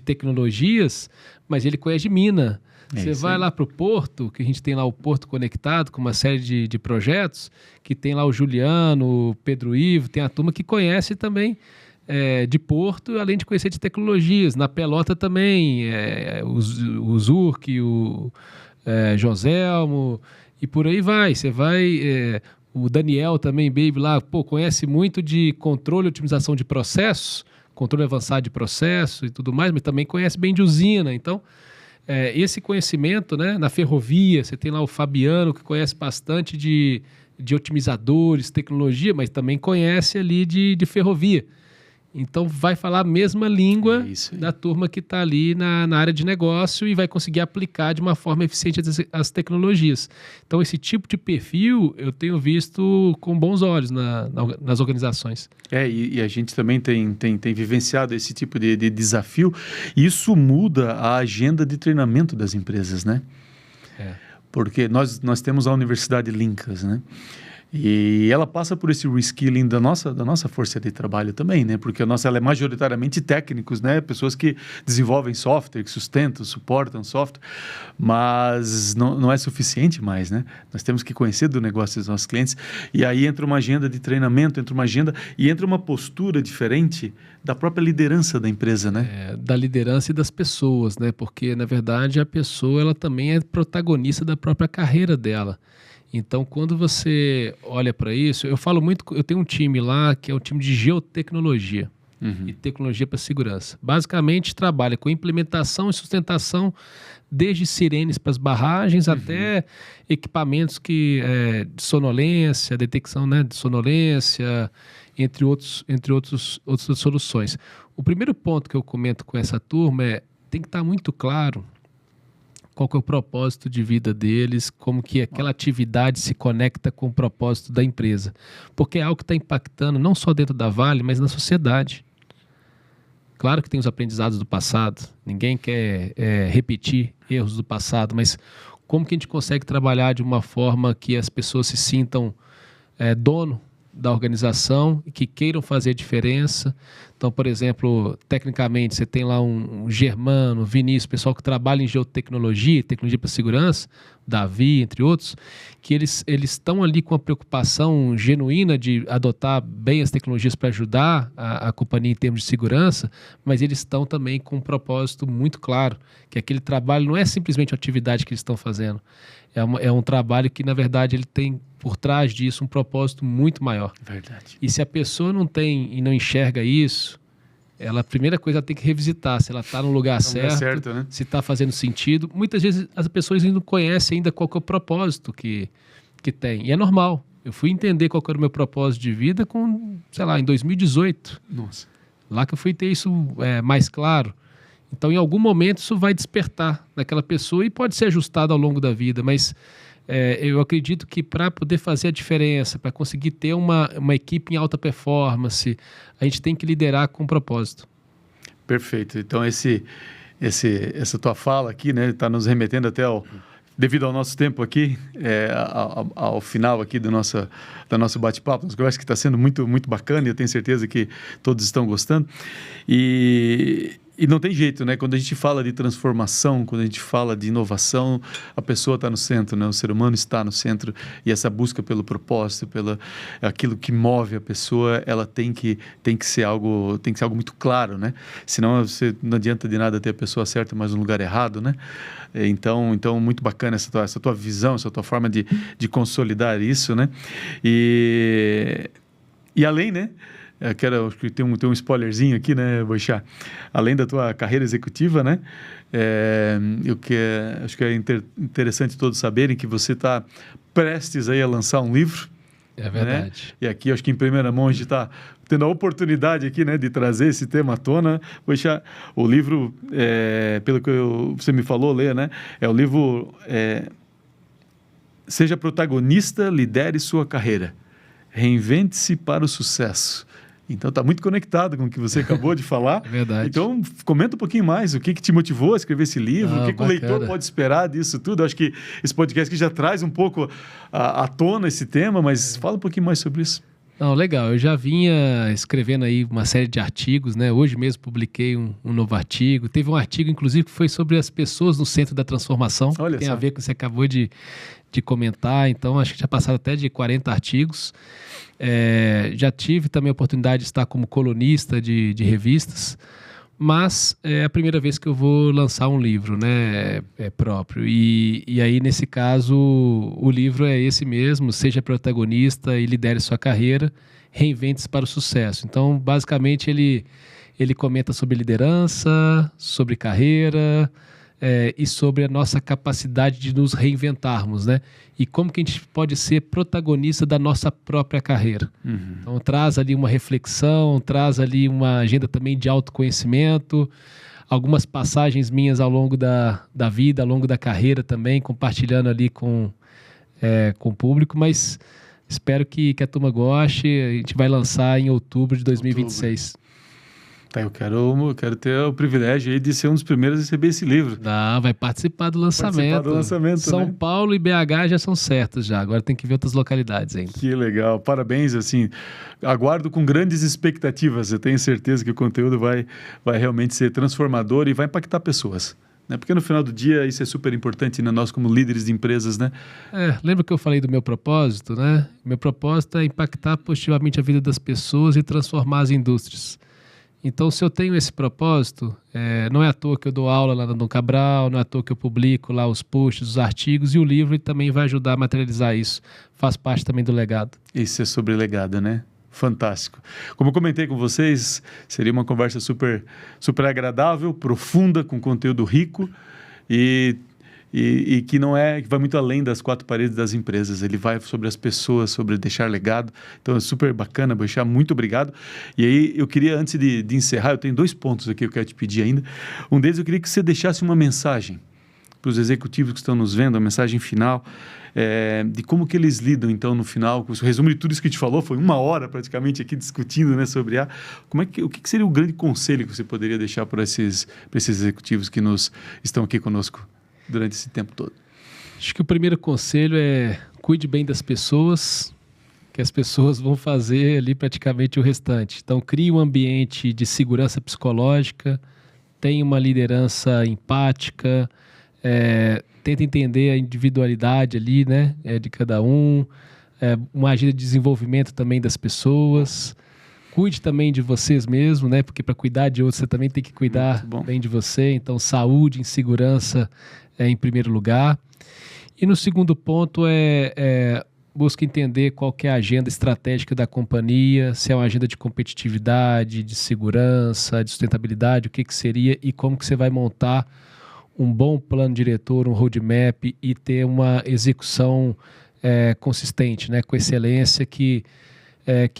tecnologias, mas ele conhece de mina. Você vai lá para o Porto, que a gente tem lá o Porto Conectado, com uma série de projetos, que tem lá o Juliano, o Pedro Ivo, tem a turma que conhece também de Porto, além de conhecer de tecnologias. Na Pelota também, o Zurk, o Joselmo, e por aí vai. Você vai... o Daniel também, Baby, lá, conhece muito de controle e otimização de processos, controle avançado de processo e tudo mais, mas também conhece bem de usina. Então, esse conhecimento, né, na ferrovia, você tem lá o Fabiano, que conhece bastante de otimizadores, tecnologia, mas também conhece ali de ferrovia. Então, vai falar a mesma língua da turma que está ali na área de negócio e vai conseguir aplicar de uma forma eficiente as tecnologias. Então, esse tipo de perfil eu tenho visto com bons olhos nas organizações. E a gente também tem vivenciado esse tipo de desafio. Isso muda a agenda de treinamento das empresas, né? Porque nós temos a Universidade Lincas, né? E ela passa por esse reskilling da nossa força de trabalho também, né? Porque ela é majoritariamente técnicos, né? Pessoas que desenvolvem software, que sustentam, suportam software, mas não é suficiente mais, né? Nós temos que conhecer do negócio dos nossos clientes, e aí entra uma agenda de treinamento, entra uma postura diferente da própria liderança da empresa, né? Da liderança e das pessoas, né? Porque, na verdade, a pessoa ela também é protagonista da própria carreira dela. Então, quando você olha para isso, eu falo muito, eu tenho um time lá que é um time de geotecnologia e tecnologia para segurança. Basicamente, trabalha com implementação e sustentação, desde sirenes para as barragens até equipamentos de sonolência, detecção, né, de sonolência, entre outras soluções. O primeiro ponto que eu comento com essa turma tem que estar muito claro qual que é o propósito de vida deles, como que aquela atividade se conecta com o propósito da empresa. Porque é algo que está impactando não só dentro da Vale, mas na sociedade. Claro que tem os aprendizados do passado, ninguém quer repetir erros do passado, mas como que a gente consegue trabalhar de uma forma que as pessoas se sintam dono da organização e que queiram fazer a diferença. Então, por exemplo, tecnicamente, você tem lá um Germano, Vinícius, pessoal que trabalha em geotecnologia, tecnologia para segurança, Davi, entre outros, que eles estão ali com a preocupação genuína de adotar bem as tecnologias para ajudar a companhia em termos de segurança, mas eles estão também com um propósito muito claro, que aquele trabalho não é simplesmente uma atividade que eles estão fazendo, é um trabalho que, na verdade, ele tem por trás disso um propósito muito maior. Verdade. E se a pessoa não tem e não enxerga isso, a primeira coisa, ela tem que revisitar se ela está no lugar certo, né? Se está fazendo sentido. Muitas vezes as pessoas não conhecem ainda qual que é o propósito que tem. E é normal. Eu fui entender qual que era o meu propósito de vida em 2018. Nossa. Lá que eu fui ter isso mais claro. Então, em algum momento, isso vai despertar naquela pessoa e pode ser ajustado ao longo da vida, mas eu acredito que para poder fazer a diferença, para conseguir ter uma equipe em alta performance, a gente tem que liderar com propósito. Perfeito. Então, essa tua fala aqui, né, está nos remetendo até devido ao nosso tempo aqui, ao final aqui do nosso bate-papo. Eu acho que está sendo muito, muito bacana e eu tenho certeza que todos estão gostando. E não tem jeito, né? Quando a gente fala de transformação, quando a gente fala de inovação, a pessoa está no centro, né? O ser humano está no centro, e essa busca pelo propósito, aquilo que move a pessoa, ela tem que ser algo muito claro, né? Senão não adianta de nada ter a pessoa certa, mas no lugar errado, né? Então muito bacana essa tua visão, essa tua forma de consolidar isso, né? E além, né, acho que tem um spoilerzinho aqui, né, Boixá? Além da tua carreira executiva, né? Acho que é interessante todos saberem que você está prestes aí a lançar um livro. É verdade. Né? E aqui, acho que em primeira mão, a gente está tendo a oportunidade aqui, né, de trazer esse tema à tona. Poxa, o livro, pelo que você me falou, Lê, né? É o livro Seja Protagonista, Lidere Sua Carreira. Reinvente-se para o Sucesso. Então, está muito conectado com o que você acabou de falar. É verdade. Então, comenta um pouquinho mais o que te motivou a escrever esse livro, o que o leitor pode esperar disso tudo. Acho que esse podcast aqui já traz um pouco à tona esse tema, mas fala um pouquinho mais sobre isso. Não, legal. Eu já vinha escrevendo aí uma série de artigos, né? Hoje mesmo publiquei um novo artigo. Teve um artigo, inclusive, que foi sobre as pessoas no centro da transformação. Olha Tem só. a ver com o que você acabou de comentar. Então, acho que já passaram até de 40 artigos. Já tive também a oportunidade de estar como colunista de revistas, mas é a primeira vez que eu vou lançar um livro, né, próprio. E aí, nesse caso, o livro é esse mesmo: Seja Protagonista e Lidere Sua Carreira, Reinvente-se para o Sucesso. Então, basicamente, ele comenta sobre liderança, sobre carreira, e sobre a nossa capacidade de nos reinventarmos, né? E como que a gente pode ser protagonista da nossa própria carreira. Uhum. Então, traz ali uma reflexão, traz ali uma agenda também de autoconhecimento, algumas passagens minhas ao longo da vida, ao longo da carreira também, compartilhando ali com o público, mas espero que a turma goste. A gente vai lançar em outubro de 2026. Eu quero ter o privilégio aí de ser um dos primeiros a receber esse livro. Vai participar do lançamento. São né? Paulo e BH já são certos já. Agora tem que ver outras localidades ainda. Que legal. Parabéns, assim. Aguardo com grandes expectativas. Eu tenho certeza que o conteúdo vai realmente ser transformador e vai impactar pessoas. Né? Porque no final do dia isso é super importante, né? Nós como líderes de empresas, né? Lembra que eu falei do meu propósito, né? Meu propósito é impactar positivamente a vida das pessoas e transformar as indústrias. Então, se eu tenho esse propósito, não é à toa que eu dou aula lá no Dom Cabral, não é à toa que eu publico lá os posts, os artigos, e o livro também vai ajudar a materializar isso. Faz parte também do legado. Isso é sobre legado, né? Fantástico. Como eu comentei com vocês, seria uma conversa super, super agradável, profunda, com conteúdo rico e que que vai muito além das quatro paredes das empresas. Ele vai sobre as pessoas, sobre deixar legado. Então é super bacana, Boixá, muito obrigado. E aí eu queria, antes de encerrar, eu tenho 2 pontos aqui que eu quero te pedir ainda. Um deles, eu queria que você deixasse uma mensagem para os executivos que estão nos vendo, a mensagem final, de como que eles lidam, então, no final. O resumo de tudo isso que a gente falou foi 1 hora praticamente aqui discutindo, né, sobre o que seria o grande conselho que você poderia deixar para esses executivos que estão aqui conosco durante esse tempo todo? Acho que o primeiro conselho é: cuide bem das pessoas, que as pessoas vão fazer ali praticamente o restante. Então, crie um ambiente de segurança psicológica, tenha uma liderança empática, tenta entender a individualidade ali, né, de cada um, uma agenda de desenvolvimento também das pessoas. Cuide também de vocês mesmos, né, porque para cuidar de outros você também tem que cuidar bem de você. Então, saúde e segurança em primeiro lugar. E no segundo ponto busca entender qual que é a agenda estratégica da companhia, se é uma agenda de competitividade, de segurança, de sustentabilidade, o que seria e como que você vai montar um bom plano diretor, um roadmap e ter uma execução consistente, né, com excelência, que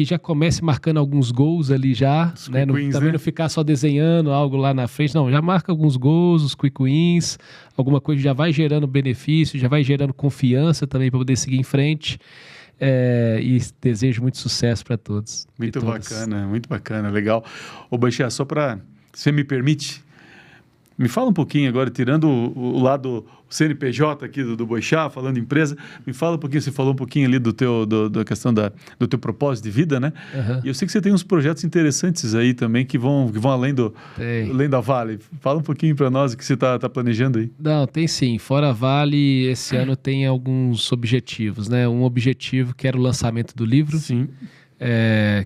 já comece marcando alguns gols ali já, né? Também não ficar só desenhando algo lá na frente, não, já marca alguns gols, os quick wins, alguma coisa já vai gerando benefício, já vai gerando confiança também para poder seguir em frente, e desejo muito sucesso para todos. Muito bacana, legal. Ô Boixá, só para, se você me permite, me fala um pouquinho agora, tirando o lado CNPJ aqui do Boixá, falando empresa, me fala um pouquinho, você falou um pouquinho ali da questão do teu propósito de vida, né? Uhum. E eu sei que você tem uns projetos interessantes aí também que vão além da Vale. Fala um pouquinho para nós o que você está planejando aí. Não, tem sim. Fora a Vale, esse ano tem alguns objetivos, né? Um objetivo que era o lançamento do livro. Sim.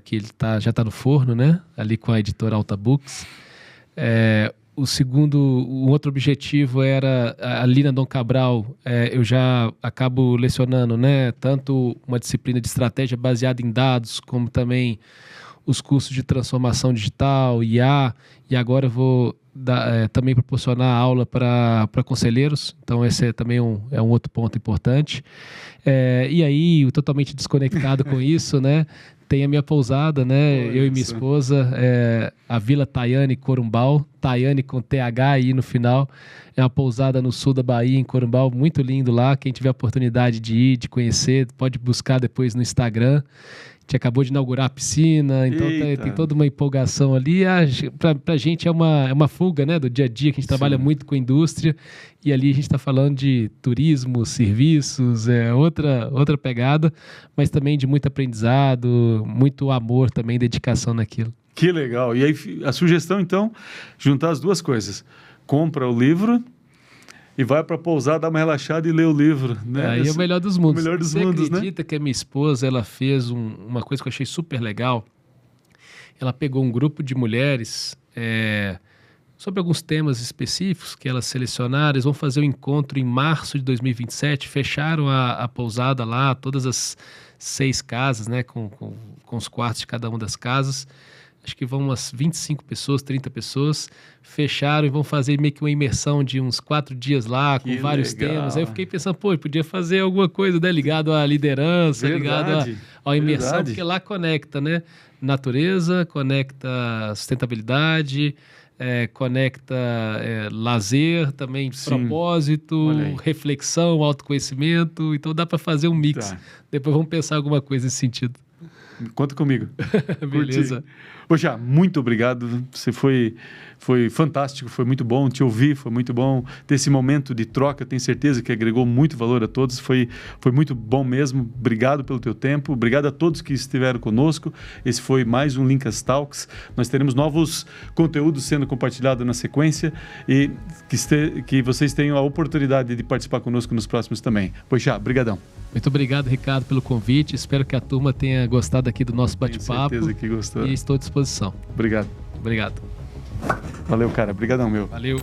Que ele já está no forno, né? Ali com a editora Alta Books. O outro objetivo era, ali na Dom Cabral, eu já acabo lecionando, né, tanto uma disciplina de estratégia baseada em dados, como também os cursos de transformação digital, IA, e agora eu vou também proporcionar aula para conselheiros, então esse é também um outro ponto importante. E aí, totalmente desconectado com isso, né? Tem a minha pousada, né? Eu e minha esposa, a Vila Tayane Corumbau, Tayane com THI no final. É uma pousada no sul da Bahia, em Corumbau, muito lindo lá. Quem tiver a oportunidade de ir, de conhecer, pode buscar depois no Instagram. A gente acabou de inaugurar a piscina, então tem toda uma empolgação ali. Pra gente é uma fuga, né, do dia a dia, que a gente trabalha muito com indústria, e ali a gente está falando de turismo, serviços, outra pegada, mas também de muito aprendizado, muito amor também, dedicação naquilo. Que legal. E aí a sugestão, então, juntar as duas coisas. Compra o livro e vai para pousar, dar uma relaxada e ler o livro, né? Aí é o melhor dos mundos. O melhor dos mundos, né? Você acredita que a minha esposa, ela fez uma coisa que eu achei super legal? Ela pegou um grupo de mulheres sobre alguns temas específicos que elas selecionaram. Eles vão fazer um encontro em março de 2027. Fecharam a pousada lá, todas as 6 casas, né? Com os quartos de cada uma das casas. Acho que vão umas 25 pessoas, 30 pessoas, fecharam e vão fazer meio que uma imersão de uns 4 dias lá, com vários temas. Aí eu fiquei pensando, podia fazer alguma coisa, né, ligado à liderança, ligado à imersão, porque lá conecta, né? Natureza, conecta sustentabilidade, conecta lazer, também propósito, reflexão, autoconhecimento. Então dá para fazer um mix. Depois vamos pensar alguma coisa nesse sentido. Conta comigo. Beleza. Poxa, muito obrigado. Você foi fantástico, foi muito bom te ouvir, foi muito bom ter esse momento de troca. Tenho certeza que agregou muito valor a todos. Foi muito bom mesmo. Obrigado pelo teu tempo. Obrigado a todos que estiveram conosco. Esse foi mais um Lincas Talks. Nós teremos novos conteúdos sendo compartilhados na sequência e que vocês tenham a oportunidade de participar conosco nos próximos também. Poxa, brigadão. Muito obrigado, Ricardo, pelo convite. Espero que a turma tenha gostado aqui do nosso bate-papo. Tenho certeza que gostou. E estou à disposição. Obrigado. Obrigado. Valeu, cara. Obrigadão, meu. Valeu.